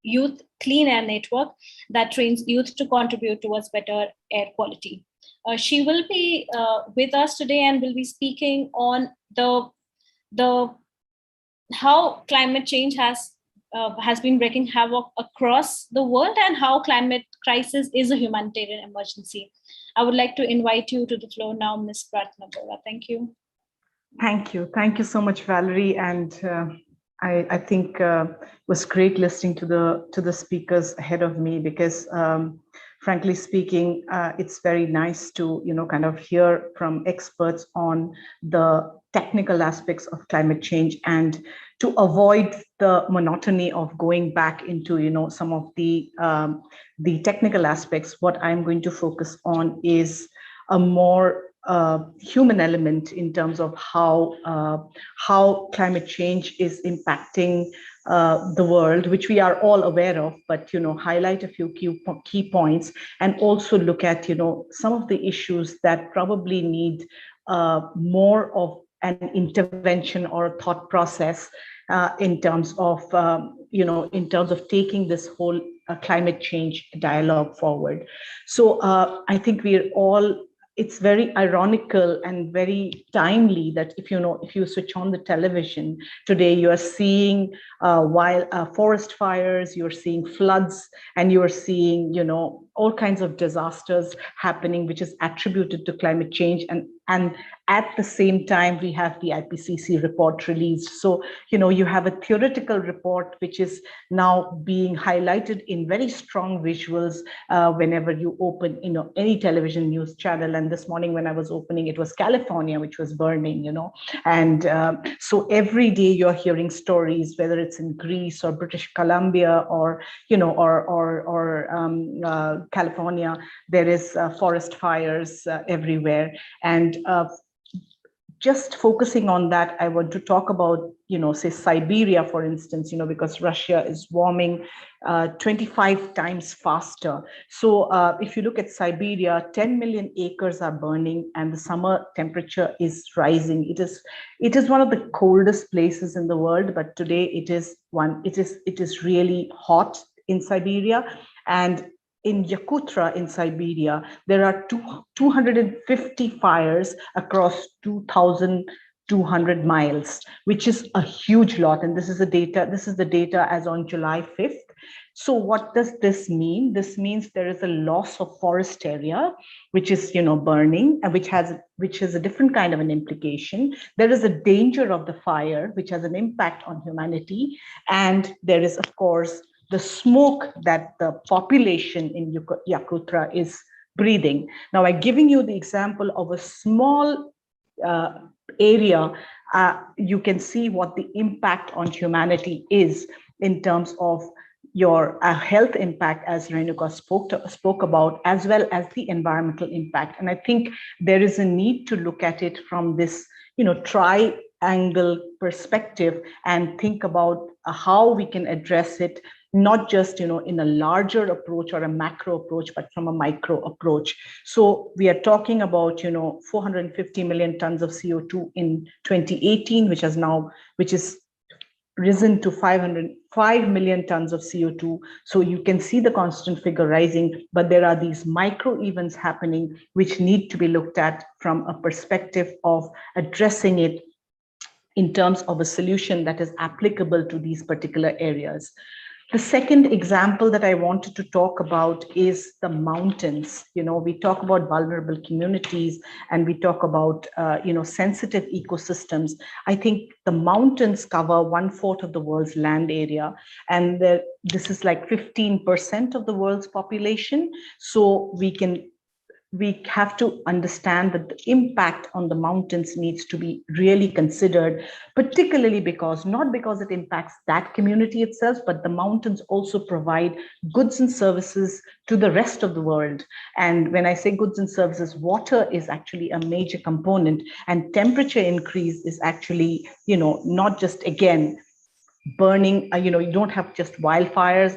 Youth Clean Air Network that trains youth to contribute towards better air quality. She will be with us today and will be speaking on how climate change has been wreaking havoc across the world and how climate crisis is a humanitarian emergency. I would like to invite you to the floor now, Ms. Pratna Bora. Thank you. Thank you. Thank you so much, Valerie. And I think it was great listening to the speakers ahead of me, because frankly speaking, it's very nice to kind of hear from experts on the technical aspects of climate change, and to avoid the monotony of going back into some of the technical aspects. What I'm going to focus on is a more human element in terms of how climate change is impacting the world, which we are all aware of, but highlight a few key points, and also look at some of the issues that probably need more of an intervention or a thought process in terms of taking this whole climate change dialogue forward. So I think we're all. It's very ironical and very timely that if you switch on the television today, you are seeing forest fires, you're seeing floods, and you're seeing all kinds of disasters happening, which is attributed to climate change. And at the same time, we have the IPCC report released. So you have a theoretical report which is now being highlighted in very strong visuals whenever you open any television news channel. And this morning when I was opening, it was California which was burning, and so every day you're hearing stories, whether it's in Greece or British Columbia or California, there is forest fires everywhere. And just focusing on that, I want to talk about, say Siberia, for instance, because Russia is warming 25 times faster. So if you look at Siberia, 10 million acres are burning and the summer temperature is rising. It is one of the coldest places in the world, but today it is really hot in Siberia. And in Yakutia in Siberia, there are 250 fires across 2,200 miles, which is a huge lot. And this is the data as on July 5th. So what does this mean? This means there is a loss of forest area, which is burning, and which has a different kind of an implication. There is a danger of the fire, which has an impact on humanity. And there is, of course, the smoke that the population in Yakutia is breathing. Now, I'm giving you the example of a small area. You can see what the impact on humanity is in terms of your health impact, as Renuka spoke about, as well as the environmental impact. And I think there is a need to look at it from this, triangle perspective and think about how we can address it, not just in a larger approach or a macro approach, but from a micro approach. So we are talking about 450 million tons of CO2 in 2018, which is risen to 505 million tons of CO2. So you can see the constant figure rising, but there are these micro events happening which need to be looked at from a perspective of addressing it in terms of a solution that is applicable to these particular areas. The second example that I wanted to talk about is the mountains. We talk about vulnerable communities and we talk about, sensitive ecosystems. I think the mountains cover 1/4 of the world's land area, and this is like 15% of the world's population. So we have to understand that the impact on the mountains needs to be really considered, particularly not because it impacts that community itself, but the mountains also provide goods and services to the rest of the world. And when I say goods and services, water is actually a major component, and temperature increase is actually, not just, again, burning, you don't have just wildfires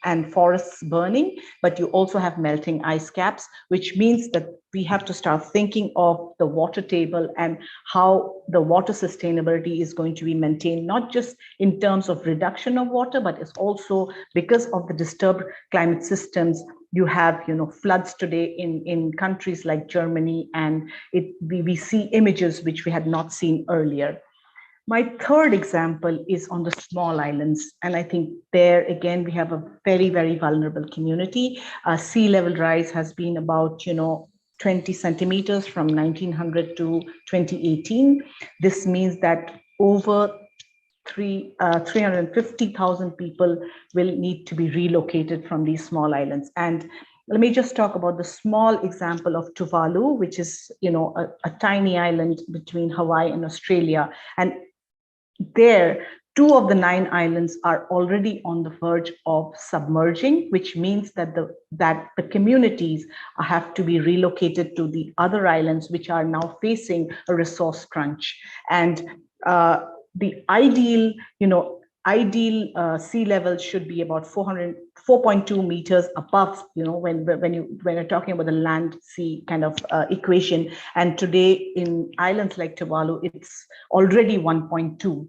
and forests burning, but you also have melting ice caps, which means that we have to start thinking of the water table and how the water sustainability is going to be maintained, not just in terms of reduction of water, but it's also because of the disturbed climate systems. You have, floods today in countries like Germany, and we see images which we had not seen earlier. My third example is on the small islands. And I think there, again, we have a very, very vulnerable community. Sea level rise has been about, 20 centimeters from 1900 to 2018. This means that over 350,000 people will need to be relocated from these small islands. And let me just talk about the small example of Tuvalu, which is, a tiny island between Hawaii and Australia. And there, 2 of the 9 islands are already on the verge of submerging, which means that the communities have to be relocated to the other islands, which are now facing a resource crunch. And the ideal sea level should be about 4.2 meters above, when you're talking about the land sea kind of equation. And today in islands like Tuvalu, it's already 1.2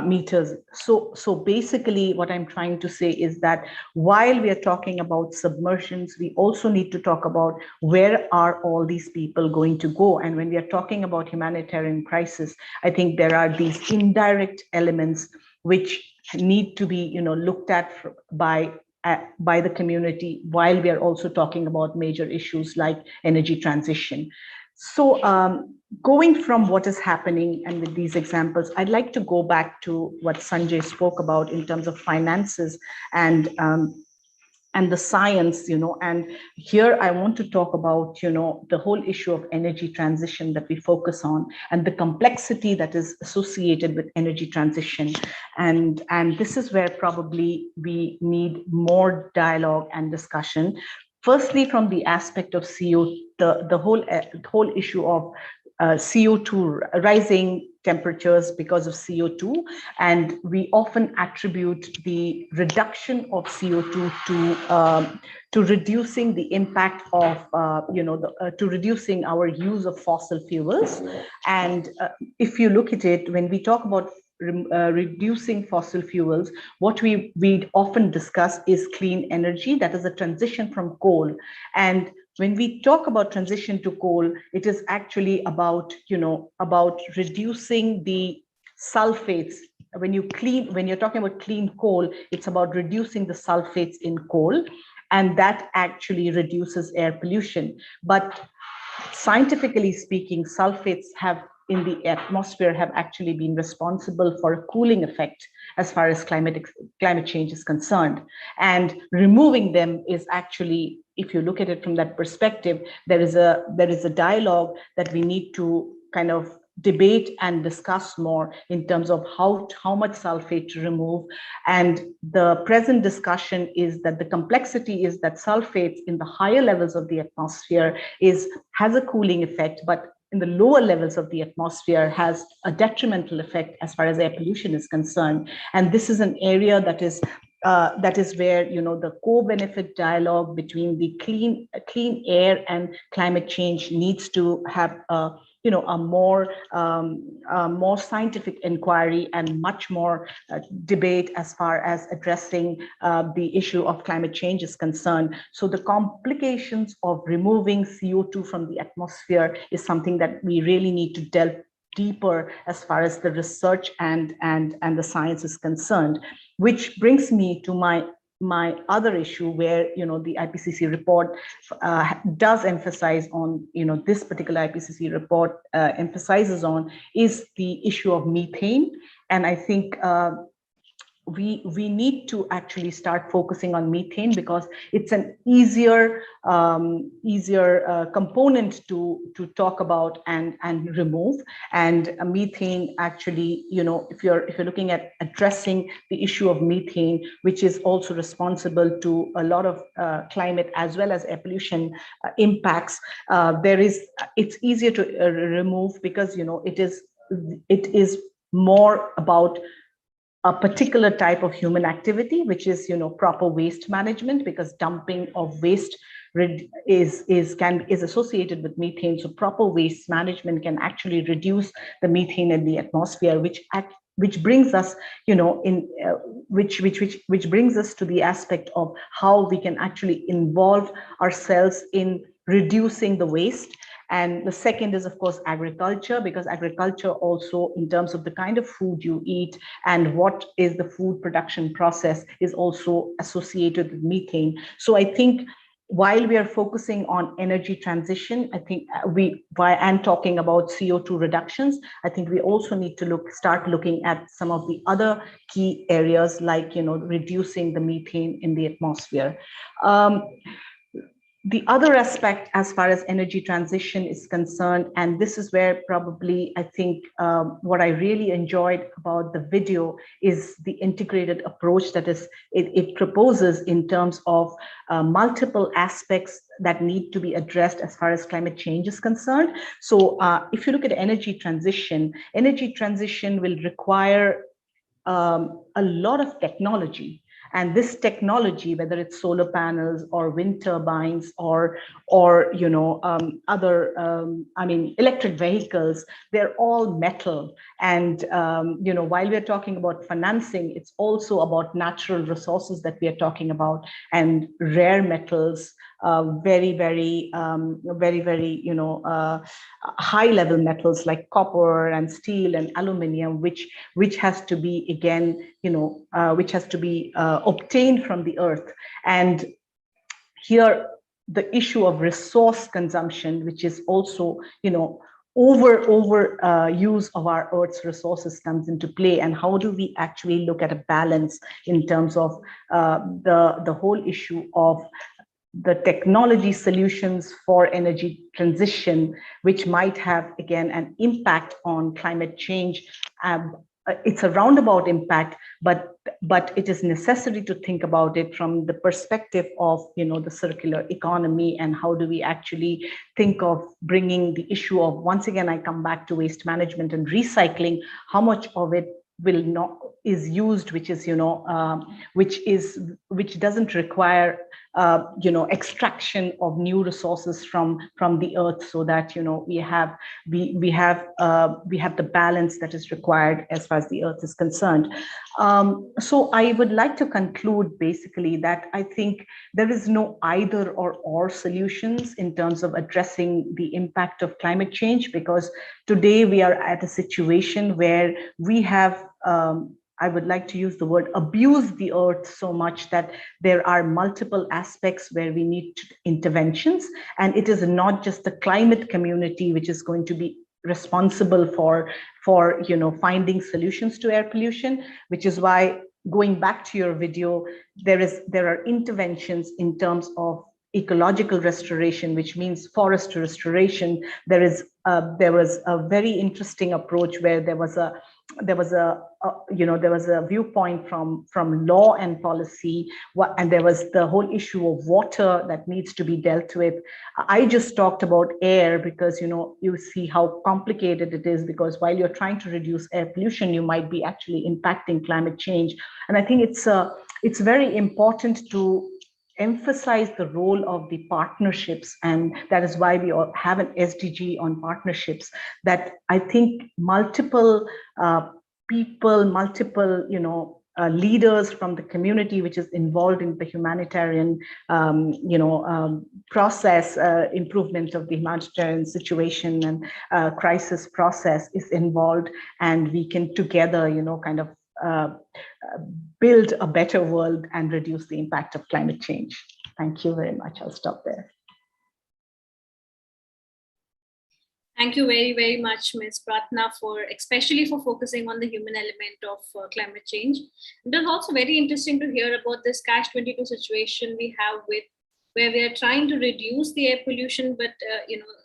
meters. So basically what I'm trying to say is that while we are talking about submersions, we also need to talk about where are all these people going to go. And when we are talking about humanitarian crisis, I think there are these indirect elements which need to be looked at by the community, while we are also talking about major issues like energy transition. So going from what is happening and with these examples, I'd like to go back to what Sanjay spoke about in terms of finances and the science, and here I want to talk about, the whole issue of energy transition that we focus on and the complexity that is associated with energy transition. And this is where probably we need more dialogue and discussion. Firstly, from the aspect of CO, the whole issue of CO2, rising temperatures because of CO2, and we often attribute the reduction of CO2 to reducing the impact of to reducing our use of fossil fuels. And if you look at it, when we talk about reducing fossil fuels, what we often discuss is clean energy, that is a transition from coal. And when we talk about transition to coal, it is actually about reducing the sulfates. When you're talking about clean coal, it's about reducing the sulfates in coal, and that actually reduces air pollution. But scientifically speaking, sulfates in the atmosphere have actually been responsible for a cooling effect as far as climate change is concerned. And removing them is actually, if you look at it from that perspective, there is a dialogue that we need to kind of debate and discuss more in terms of how much sulfate to remove. And the present discussion is that the complexity is that sulfates in the higher levels of the atmosphere has a cooling effect, but in the lower levels of the atmosphere has a detrimental effect as far as air pollution is concerned. And this is an area that is where the co-benefit dialogue between the clean air and climate change needs to have a more scientific inquiry and much more debate as far as addressing the issue of climate change is concerned. So the complications of removing CO2 from the atmosphere is something that we really need to delve deeper as far as the research and the science is concerned, which brings me to my other issue where the IPCC report does emphasize on, this particular IPCC report emphasizes on is the issue of methane. And I think we need to actually start focusing on methane because it's an easier component to talk about and remove. And methane actually, if you're looking at addressing the issue of methane, which is also responsible to a lot of climate as well as air pollution impacts, it's easier to remove because it is more about a particular type of human activity, which is proper waste management, because dumping of waste is associated with methane. So proper waste management can actually reduce the methane in the atmosphere, which brings us which brings us to the aspect of how we can actually involve ourselves in reducing the waste. And the second is, of course, agriculture, because agriculture also, in terms of the kind of food you eat and what is the food production process, is also associated with methane. So I think while we are focusing on energy transition, I think and talking about CO2 reductions, I think we also need to start looking at some of the other key areas like, reducing the methane in the atmosphere. the other aspect as far as energy transition is concerned, and this is where probably I think what I really enjoyed about the video is the integrated approach that it proposes in terms of multiple aspects that need to be addressed as far as climate change is concerned. So if you look at energy transition will require a lot of technology. And this technology, whether it's solar panels or wind turbines or other, electric vehicles, they're all metal. And while we're talking about financing, it's also about natural resources that we are talking about, and rare metals, very high level metals like copper and steel and aluminum, which has to be again, which has to be obtained from the earth. And here the issue of resource consumption, which is also, over use of our Earth's resources comes into play. And how do we actually look at a balance in terms of the whole issue of the technology solutions for energy transition, which might have, again, an impact on climate change. It's a roundabout impact, but it is necessary to think about it from the perspective of, the circular economy, and how do we actually think of bringing the issue of, once again, I come back to waste management and recycling, how much of it is used, which is, which doesn't require extraction of new resources from the earth, so that we have the balance that is required as far as the earth is concerned. So I would like to conclude basically that I think there is no either or solutions in terms of addressing the impact of climate change, because today we are at a situation where we have I would like to use the word abuse the earth so much that there are multiple aspects where we need interventions. And it is not just the climate community which is going to be responsible for finding solutions to air pollution, which is why, going back to your video, there are interventions in terms of ecological restoration, which means forest restoration. There was a very interesting approach where there was a viewpoint from law and policy, and there was the whole issue of water that needs to be dealt with. I just talked about air because you see how complicated it is, because while you're trying to reduce air pollution, you might be actually impacting climate change. And I think it's very important to emphasize the role of the partnerships, and that is why we have an SDG on partnerships, that I think multiple people, multiple leaders from the community which is involved in the humanitarian process, improvement of the humanitarian situation and crisis process is involved, and we can together kind of build a better world and reduce the impact of climate change. Thank you very much. I'll stop there. Thank you very, very much, Ms. Pratna, especially for focusing on the human element of climate change. It was also very interesting to hear about this catch-22 situation we have where we are trying to reduce the air pollution, but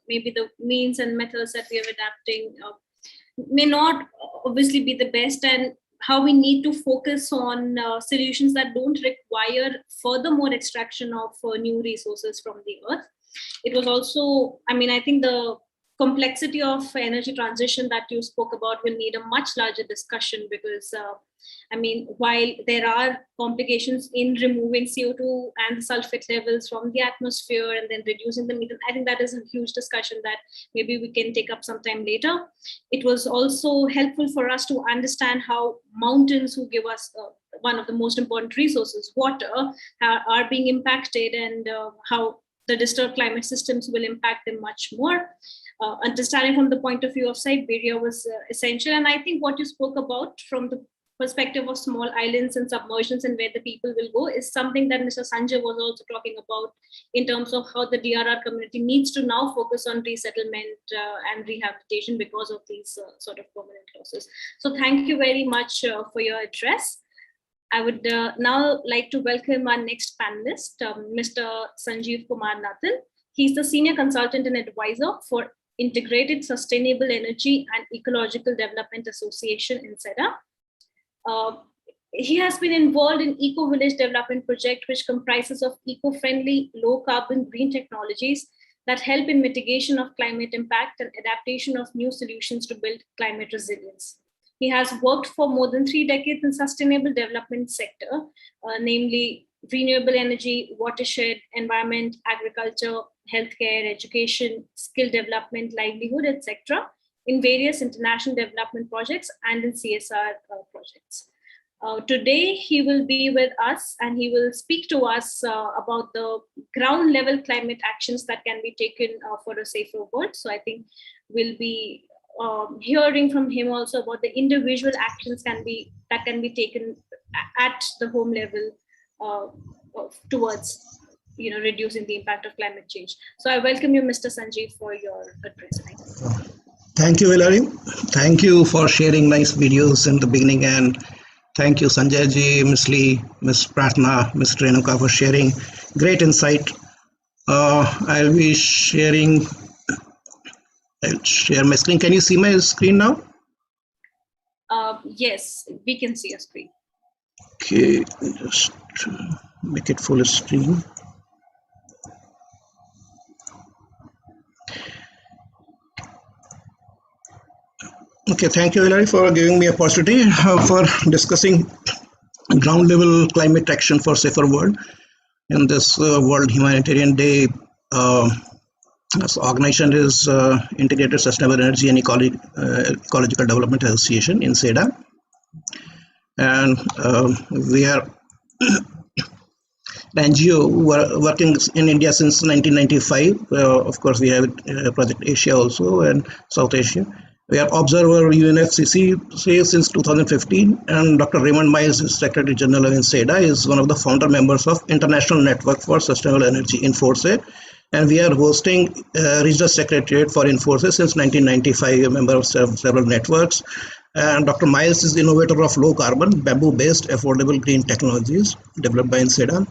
maybe the means and methods that we are adapting may not obviously be the best, and how we need to focus on solutions that don't require furthermore extraction of new resources from the earth. It was also, I think the complexity of energy transition that you spoke about will need a much larger discussion, because while there are complications in removing CO2 and the sulfate levels from the atmosphere and then reducing the methane, I think that is a huge discussion that maybe we can take up sometime later. It was also helpful for us to understand how mountains, who give us one of the most important resources, water, are being impacted, and how the disturbed climate systems will impact them much more. Understanding from the point of view of Siberia was essential. And I think what you spoke about from the perspective of small islands and submersions and where the people will go is something that Mr. Sanjay was also talking about, in terms of how the DRR community needs to now focus on resettlement and rehabilitation because of these sort of permanent losses. So thank you very much for your address. I would now like to welcome our next panelist, Mr. Sanjeev Kumar Nathan. He's the Senior Consultant and Advisor for Integrated Sustainable Energy and Ecological Development Association in SEDA. He has been involved in Eco Village Development Project, which comprises of eco-friendly, low-carbon green technologies that help in mitigation of climate impact and adaptation of new solutions to build climate resilience. He has worked for more than 3 decades in sustainable development sector, namely renewable energy, watershed, environment, agriculture, healthcare, education, skill development, livelihood, etc., in various international development projects and in CSR projects. Today, he will be with us and he will speak to us about the ground level climate actions that can be taken for a safer world. So I think we'll be hearing from him also about the individual actions that can be taken at the home level towards reducing the impact of climate change. So I welcome you, Mr. Sanjeev, for your address. Thank you. Thank you, Valerie. Thank you for sharing nice videos in the beginning, and thank you, Sanjay ji, Ms. Lee, Ms. Pratna, Ms. Renuka for sharing great insight. I'll share my screen. Can you see my screen now? Yes, we can see your screen. Okay, just make it full screen. Okay, thank you, Hilary, for giving me opportunity for discussing ground level climate action for safer world in this World Humanitarian Day. This organization is Integrated Sustainable Energy and Ecological Development Association in SEDA, and we are an NGO working in India since 1995. Of course, we have Project Asia also and South Asia. We are observer UNFCCC since 2015, and Dr. Raymond Miles, Secretary General of INSEADA, is one of the founder members of International Network for Sustainable Energy, INFORSE, and we are hosting Regional Secretariat for INFORSE since 1995, a member of several networks. And Dr. Miles is the innovator of low-carbon, bamboo-based, affordable green technologies developed by INSEADA,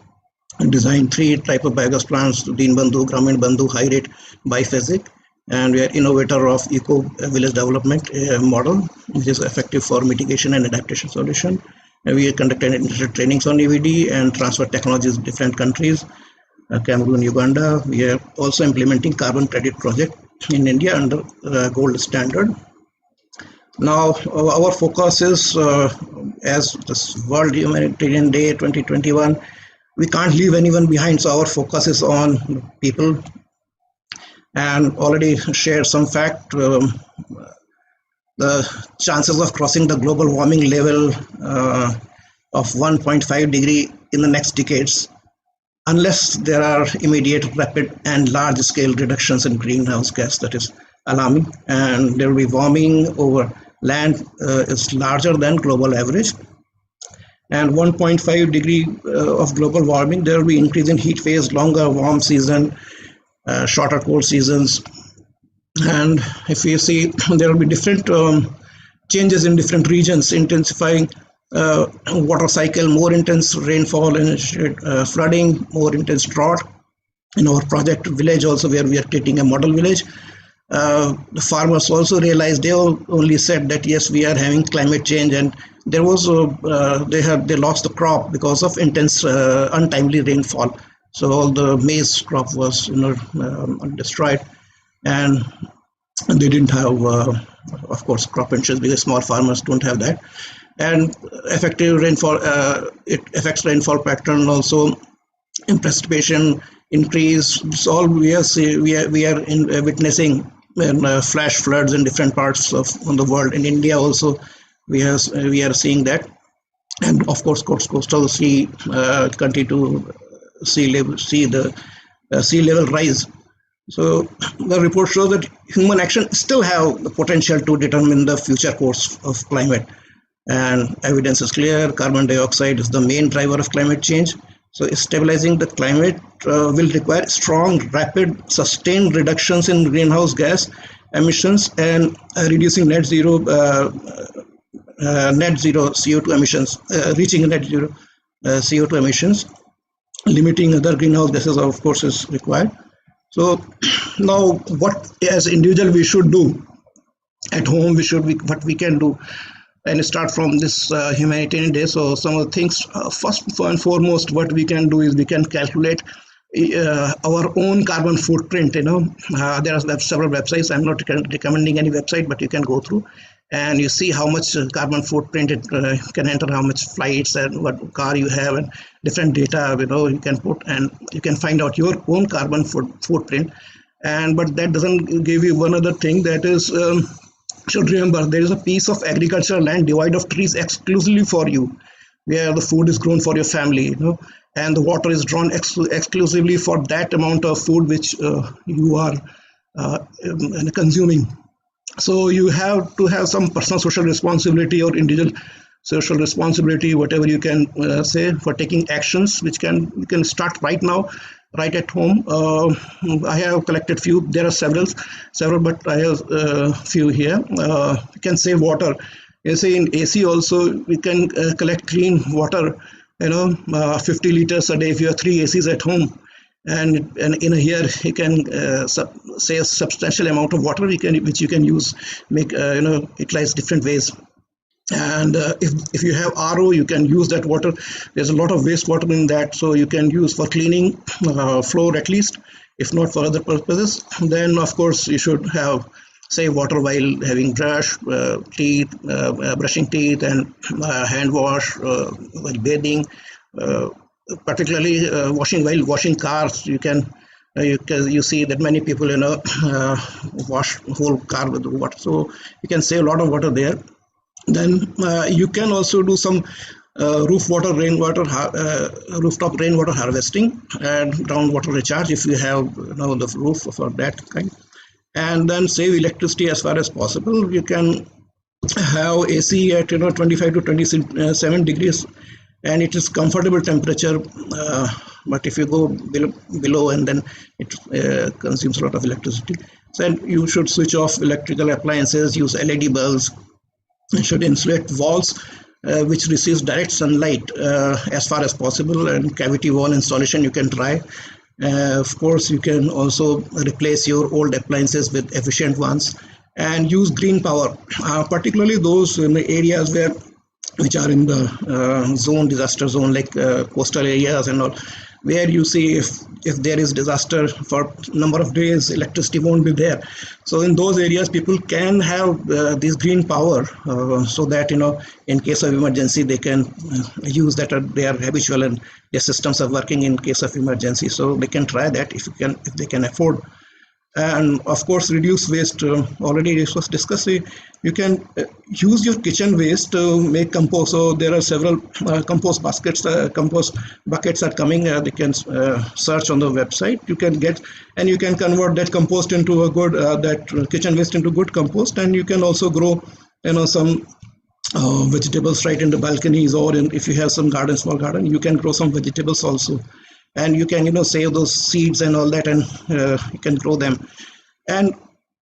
and designed 3 types of biogas plants: Deen Bandhu, Gramin Bandhu, high-rate biphasic. And we are innovator of eco village development model, which is effective for mitigation and adaptation solution. And we conducted international trainings on EVD and transfer technologies in different countries, Cameroon, Uganda. We are also implementing carbon credit project in India under gold standard. Now, our focus is, as this World Humanitarian Day 2021, we can't leave anyone behind. So our focus is on people, and already shared some fact. The chances of crossing the global warming level of 1.5 degree in the next decades, unless there are immediate, rapid, and large-scale reductions in greenhouse gas, that is alarming. And there will be warming over land is larger than global average. And 1.5 degree of global warming, there will be increase in heat waves, longer warm season, shorter cold seasons. And if you see, there will be different changes in different regions, intensifying water cycle, more intense rainfall and flooding, more intense drought. In our project village also, where we are creating a model village, the farmers also realized, they only said that yes, we are having climate change, and there was they lost the crop because of intense untimely rainfall. So all the maize crop was destroyed, and they didn't have, of course, crop insurance, because small farmers don't have that. And effective rainfall, it affects rainfall pattern also, in precipitation increase. So all we are witnessing flash floods in different parts of the world. In India also, we are seeing that, and of course, coastal sea continue to see the sea level rise. So the report shows that human action still have the potential to determine the future course of climate, and evidence is clear. Carbon dioxide is the main driver of climate change. So stabilizing the climate will require strong, rapid, sustained reductions in greenhouse gas emissions, and reducing net zero net zero CO2 emissions, reaching net zero CO2 emissions. Limiting other greenhouse gases, of course, is required. So now, what as individual we should do at home, what we can do, and start from this humanitarian day. So some of the things, first and foremost, what we can do is we can calculate our own carbon footprint. There are several websites. I'm not recommending any website, but you can go through and you see how much carbon footprint it can enter, how much flights and what car you have, and different data you can put, and you can find out your own carbon footprint. And but that doesn't give you one other thing, that is, should remember there is a piece of agricultural land devoid of trees exclusively for you, where the food is grown for your family, and the water is drawn exclusively for that amount of food which you are consuming. So you have to have some personal social responsibility or individual social responsibility, whatever you can say, for taking actions which you can start right now, right at home. I have collected few. There are several, but I have few here. You can save water. You say in AC also we can collect clean water. 50 liters a day if you have 3 ACs at home. And in a year you can save a substantial amount of water which you can use, utilize different ways. And if you have RO, you can use that water. There's a lot of wastewater in that, so you can use for cleaning floor at least, if not for other purposes. Then of course you should have save water while having brushing teeth and hand wash while bathing. Particularly while washing cars, you see that many people wash whole car with water, so you can save a lot of water there. Then you can also do some rooftop rainwater harvesting and groundwater recharge if you have the roof for that kind. And then save electricity as far as possible. You can have AC at 25 to 27 degrees, and it is comfortable temperature. But if you go below, and then it consumes a lot of electricity. So you should switch off electrical appliances, use LED bulbs. You should insulate walls which receives direct sunlight as far as possible, and cavity wall installation you can try. Of course, you can also replace your old appliances with efficient ones, and use green power, particularly those in the areas which are in the disaster zone, like coastal areas and all, where you see if there is disaster for a number of days, electricity won't be there. So in those areas, people can have this green power, so that in case of emergency they can use that. They are habitual and their systems are working in case of emergency. So they can try that if they can afford. And of course, reduce waste. Already this was discussed. You can use your kitchen waste to make compost. So there are several compost baskets. Compost buckets are coming. They can search on the website. You can get, and you can convert that compost into a good that kitchen waste into good compost. And you can also grow, some vegetables right in the balconies, or if you have some small garden, you can grow some vegetables also. And you can save those seeds and all that, and you can grow them. And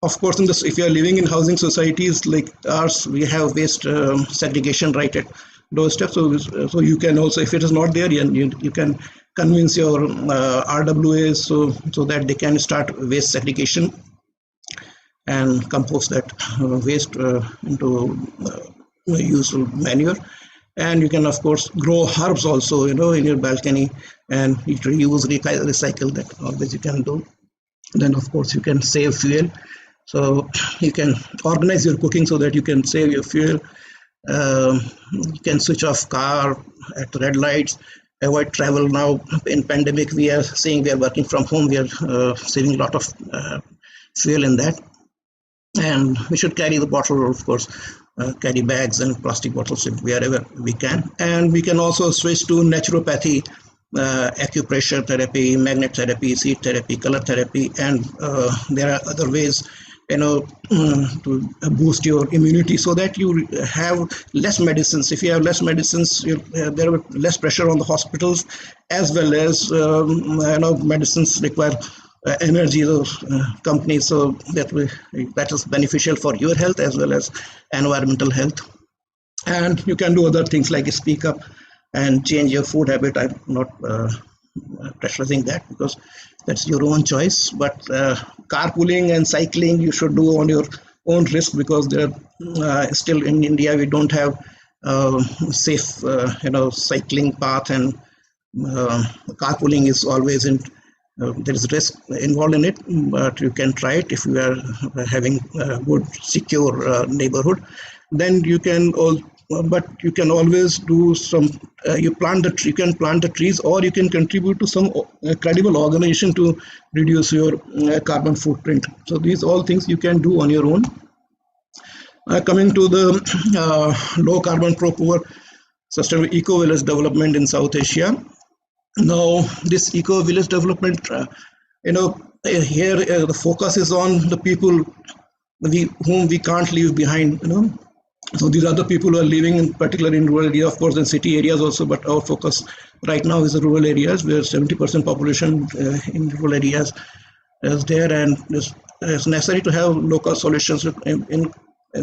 of course, if you are living in housing societies like ours, we have waste segregation right at doorstep. So you can also, if it is not there, you can convince your RWAs so that they can start waste segregation and compost that waste into useful manure. And you can of course grow herbs also in your balcony, and reuse, recycle, that always you can do. Then of course you can save fuel, so you can organize your cooking so that you can save your fuel. You can switch off car at red lights, avoid travel. Now in pandemic we are seeing we are working from home, we are saving a lot of fuel in that. And we should carry the bottle, of course, carry bags and plastic bottles wherever we can. And we can also switch to naturopathy, acupressure therapy, magnet therapy, seed therapy, color therapy, and there are other ways to boost your immunity so that you have less medicines. If you have less medicines, there are less pressure on the hospitals, as well as medicines require energy companies, so that is beneficial for your health as well as environmental health. And you can do other things like speak up and change your food habit. I'm not pressurizing that because that's your own choice. But carpooling and cycling you should do on your own risk, because there still in India we don't have safe cycling path, and carpooling is always in there is risk involved in it, but you can try it if you are having a good secure neighborhood. Then you can but you can always do some you can plant the trees, or you can contribute to some credible organization to reduce your carbon footprint. So these all things you can do on your own. Coming to the low carbon pro poor sustainable eco village development in South Asia. Now, this eco village development, here the focus is on the people whom we can't leave behind. So these are the people who are living in particular in rural areas, of course, in city areas also. But our focus right now is the rural areas, where 70% population in rural areas is there, and it's necessary to have local solutions in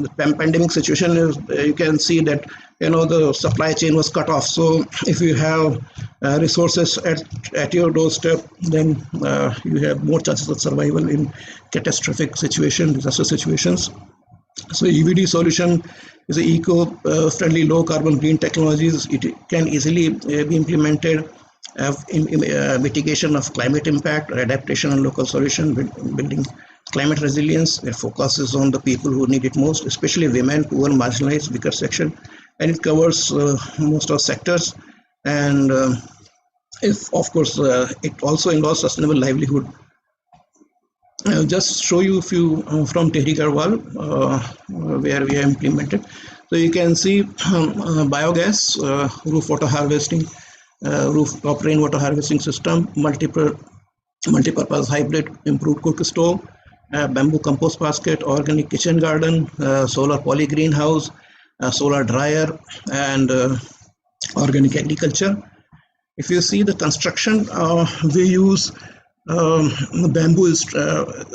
the pandemic situation. You can see that the supply chain was cut off. So if you have resources at your doorstep, then you have more chances of survival in catastrophic disaster situations. So EVD solution is an eco-friendly, low-carbon green technologies. It can easily be implemented. Mitigation of climate impact, adaptation and local solution, building climate resilience. It focuses on the people who need it most, especially women, poor, marginalized, weaker section, and it covers most of sectors. And if of course it also involves sustainable livelihood. I'll just show you a few from Tehri Garhwal, where we have implemented. So you can see biogas, roof water harvesting, rooftop rainwater harvesting system, multi-purpose hybrid improved cook stove, bamboo compost basket, organic kitchen garden, solar poly greenhouse, solar dryer, and organic agriculture. If you see the construction, we use bamboo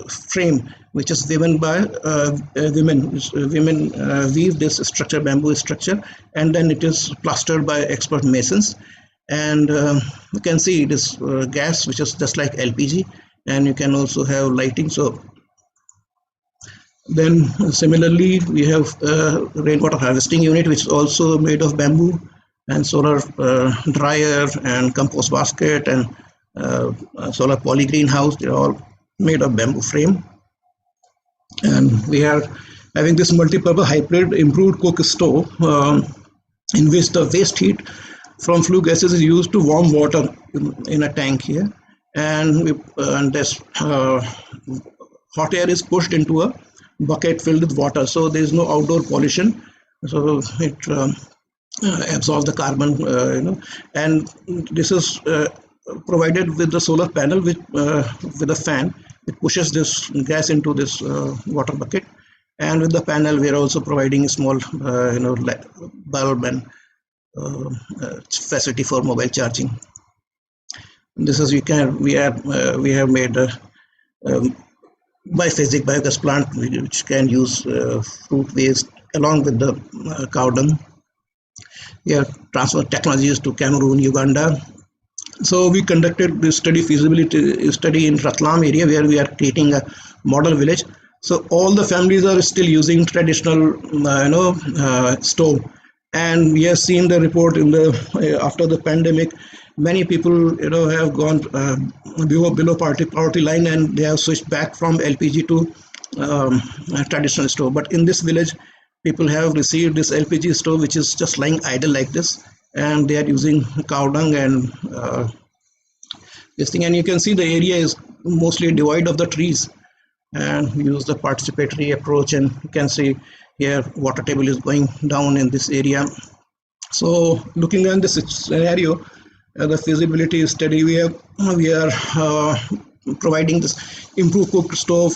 frame, which is woven by women. Women weave this structure, bamboo structure, and then it is plastered by expert masons. And you can see it is gas, which is just like LPG, and you can also have lighting. So then similarly, we have rainwater harvesting unit, which is also made of bamboo, and solar dryer and compost basket and solar poly greenhouse. They're all made of bamboo frame. And we are having this multi-purpose hybrid improved cook stove, in which the waste heat from flue gases is used to warm water in a tank here, and this hot air is pushed into a bucket filled with water, so there is no outdoor pollution, so it absorbs the carbon, and this is provided with the solar panel with a fan. It pushes this gas into this water bucket, and with the panel we are also providing a small bulb and facility for mobile charging. This is we have made a biphasic biogas plant which can use fruit waste along with the cow dung. We have transferred technologies to Cameroon, Uganda. So we conducted this feasibility study in Ratlam area, where we are creating a model village. So all the families are still using traditional stove, and we have seen the report in the after the pandemic, many people have gone below poverty line, and they have switched back from LPG to traditional stove. But in this village, people have received this LPG stove, which is just lying idle like this, and they are using cow dung and this thing. And you can see the area is mostly devoid of the trees, and we use the participatory approach, and you can see here water table is going down in this area. So looking at this scenario, the feasibility study, we are providing this improved cooked stove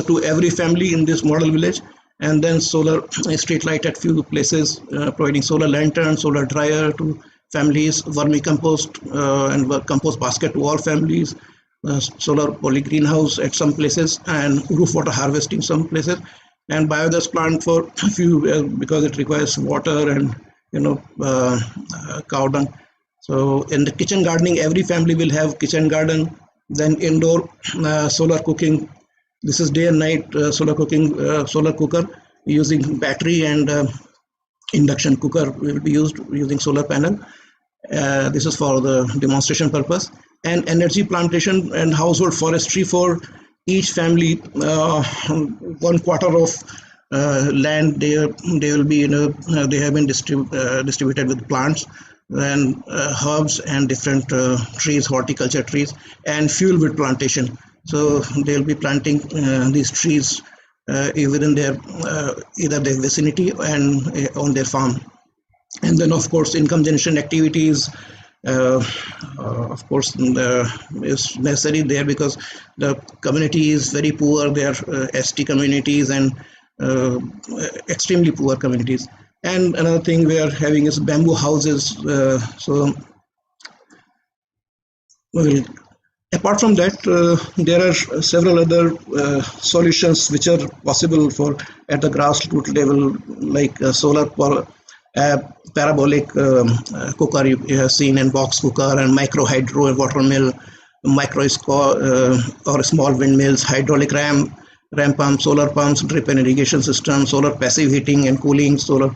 to every family in this model village, and then solar street light at few places, providing solar lantern, solar dryer to families, vermicompost and compost basket to all families, solar poly greenhouse at some places, and roof water harvesting some places. and biogas plant for a few because it requires water and cow dung. So in the kitchen gardening, every family will have kitchen garden. Then indoor solar cooking. This is day and night solar cooking, solar cooker using battery and induction cooker will be used using solar panel. This is for the demonstration purpose. And energy plantation and household forestry for each family. 1/4 of land they will be they have been distributed with plants and herbs and different trees, horticulture trees, and fuel wood plantation. So they'll be planting these trees within their either their vicinity and on their farm. And then of course income generation activities of course is necessary there because the community is very poor. They are ST communities and extremely poor communities. And another thing we are having is bamboo houses. Apart from that, there are several other solutions which are possible for at the grassroots level, like solar parabolic cooker you have seen, and box cooker, and micro hydro water mill, or small windmills, hydraulic ram pump, solar pumps, drip and irrigation system, solar passive heating and cooling, solar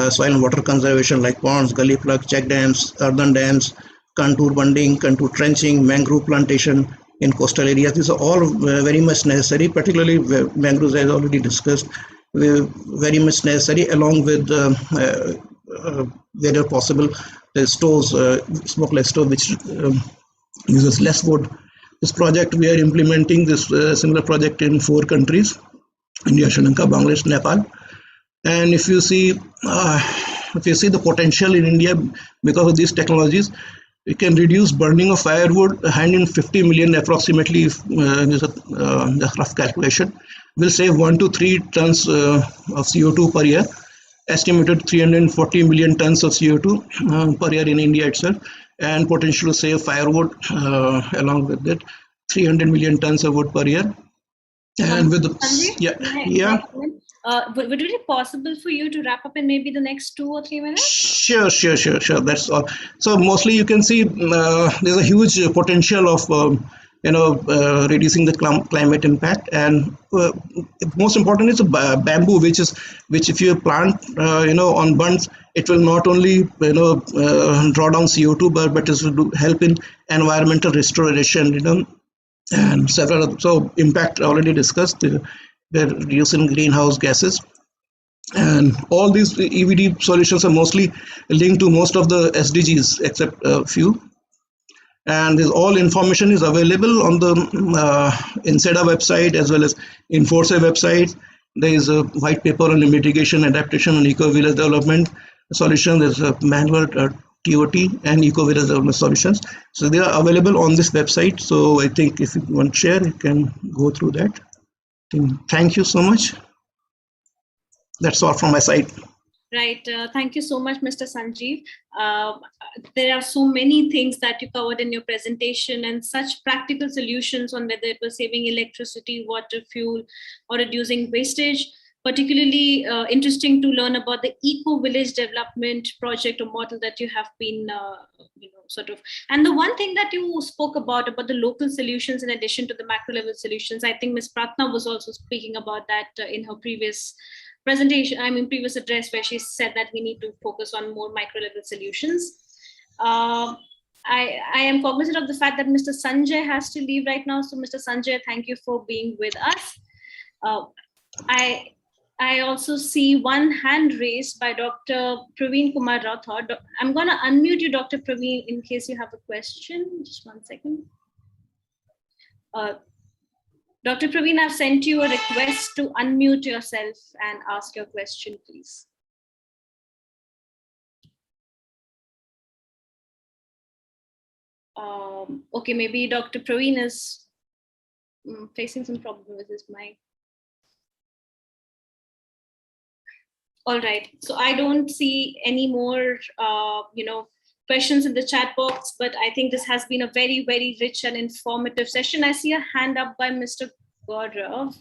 soil and water conservation like ponds, gully plug, check dams, earthen dams, contour bunding, contour trenching, mangrove plantation in coastal areas. These are all very much necessary, particularly mangroves, as already discussed, very much necessary, along with where possible the stoves, smokeless stove, which uses less wood. This project, we are implementing this similar project in 4 countries: India, Sri Lanka, Bangladesh, Nepal. And if you see the potential in India because of these technologies, we can reduce burning of firewood 150 million approximately. Just rough calculation will save 1 to 3 tons of CO2 per year. Estimated 340 million tons of CO2 per year in India itself, and potential to save firewood along with it 300 million tons of wood per year. And with the would it be possible for you to wrap up in maybe the next 2 or 3 minutes? Sure. That's all. So mostly you can see there's a huge potential of reducing the climate impact, and most important is bamboo, which if you plant on bunds, it will not only draw down CO2, but it will help in environmental restoration, and several other. So impact already discussed. They're reducing greenhouse gases, and all these EVD solutions are mostly linked to most of the SDGs except a few. And this all information is available on the INSEADA website as well as Enforcer website. There is a white paper on mitigation, adaptation, and eco-village development solution. There's a manual TOT and eco-village development solutions. So they are available on this website. So I think if you want to share, you can go through that. Thank you so much. That's all from my side. Right. Thank you so much, Mr. Sanjeev. There are so many things that you covered in your presentation, and such practical solutions on whether it was saving electricity, water, fuel, or reducing wastage. Particularly interesting to learn about the eco-village development project or model that you have been And the one thing that you spoke about the local solutions in addition to the macro level solutions, I think Ms. Pratna was also speaking about that in her previous previous address, where she said that we need to focus on more micro level solutions. I am cognizant of the fact that Mr. Sanjay has to leave right now. So Mr. Sanjay, thank you for being with us. I also see one hand raised by Dr. Praveen Kumar Rathod. I'm going to unmute you, Dr. Praveen, in case you have a question. Just 1 second. Dr. Praveen, I've sent you a request to unmute yourself and ask your question, please. Okay, maybe Dr. Praveen is facing some problem with his mic. All right, so I don't see any more, questions in the chat box, but I think this has been a very, very rich and informative session. I see a hand up by Mr. Gaurav.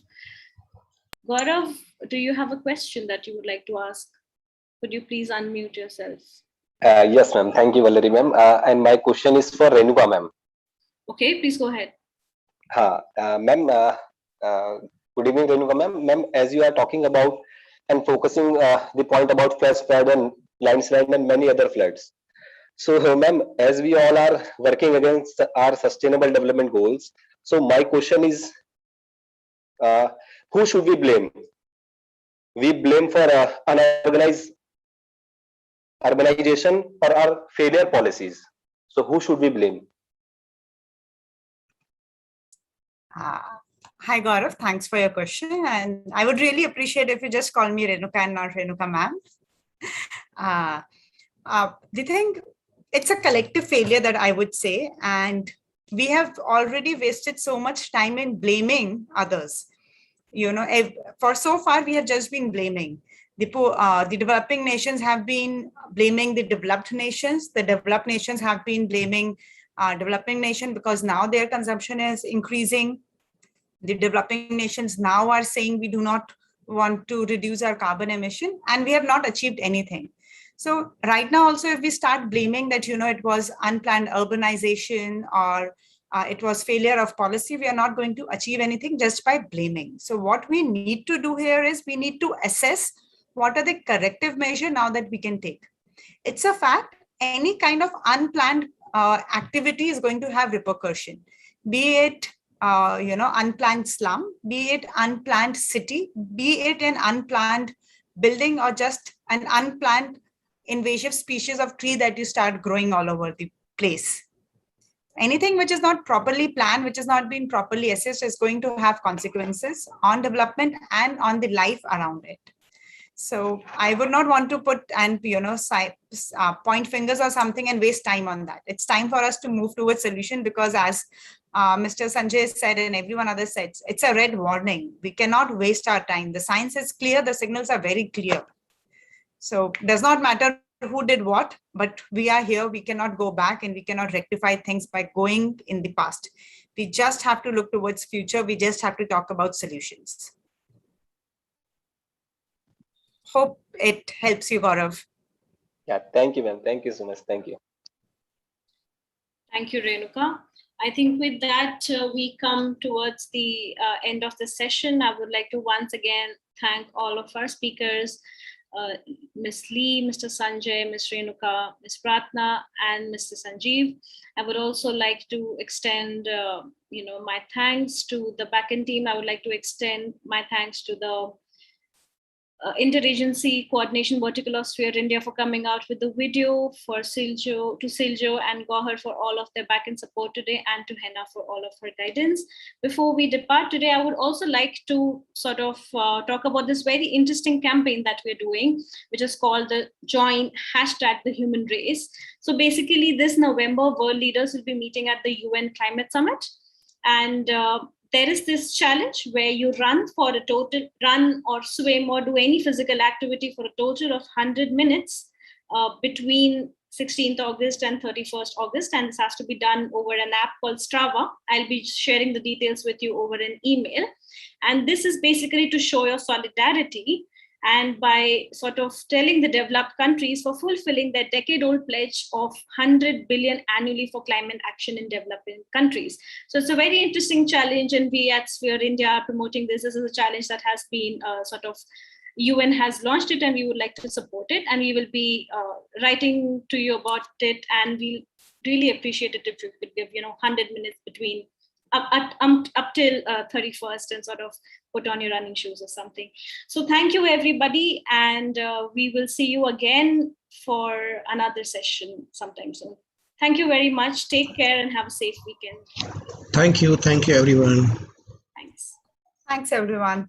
Gaurav, do you have a question that you would like to ask? Could you please unmute yourself? Yes, ma'am. Thank you, Valerie, ma'am. And my question is for Renuka, ma'am. Okay, please go ahead. Ma'am, good evening, Renuka, ma'am. Ma'am, as you are talking about and focusing the point about flash flood and landslide and many other floods. So, ma'am, as we all are working against our sustainable development goals, so my question is, who should we blame? We blame for unorganized urbanization or our failure policies. So, who should we blame? Hi, Gaurav. Thanks for your question. And I would really appreciate if you just call me Renuka and not Renuka ma'am. The thing, it's a collective failure that I would say. And we have already wasted so much time in blaming others. You know, for so far, we have just been blaming. The developing nations have been blaming the developed nations. The developed nations have been blaming developing nation because now their consumption is increasing. The developing nations now are saying we do not want to reduce our carbon emission, and we have not achieved anything. So right now also, if we start blaming that, you know, it was unplanned urbanization or it was failure of policy, we are not going to achieve anything just by blaming. So what we need to do here is we need to assess what are the corrective measures now that we can take. It's a fact, any kind of unplanned activity is going to have repercussion, be it unplanned slum, be it unplanned city, be it an unplanned building or just an unplanned invasive species of tree that you start growing all over the place. Anything which is not properly planned, which has not been properly assessed, is going to have consequences on development and on the life around it. So I would not want to put and point fingers or something and waste time on that. It's time for us to move towards solution because as Mr. Sanjay said and everyone other said, it's a red warning. We cannot waste our time. The science is clear. The signals are very clear. So it does not matter who did what, but we are here. We cannot go back and we cannot rectify things by going in the past. We just have to look towards future. We just have to talk about solutions. Hope it helps you, Gaurav. Yeah, thank you, ma'am. Thank you so much. Thank you. Thank you, Renuka. I think with that, we come towards the end of the session. I would like to once again thank all of our speakers, Ms. Lee, Mr. Sanjay, Ms. Renuka, Ms. Pratna, and Mr. Sanjeev. I would also like to extend, my thanks to the backend team. I would like to extend my thanks to the Interagency Coordination Vertical of Sphere India for coming out with the video, for Siljo and Gohar for all of their backend support today, and to Henna for all of her guidance. Before we depart today, I would also like to sort of talk about this very interesting campaign that we're doing, which is called the Join #TheHumanRace. So basically this November, world leaders will be meeting at the UN Climate Summit. And there is this challenge where you run or swim or do any physical activity for a total of 100 minutes between 16th August and 31st August. And this has to be done over an app called Strava. I'll be sharing the details with you over an email. And this is basically to show your solidarity and by sort of telling the developed countries for fulfilling their decade-old pledge of 100 billion annually for climate action in developing countries. So it's a very interesting challenge, and we at Sphere India are promoting this. This is a challenge that has been UN has launched it, and we would like to support it, and we will be writing to you about it, and we'll really appreciate it if you could give 100 minutes between up till 31st and sort of put on your running shoes or something. So thank you, everybody. And we will see you again for another session sometime soon. Thank you very much. Take care and have a safe weekend. Thank you. Thank you, everyone. Thanks. Thanks, everyone.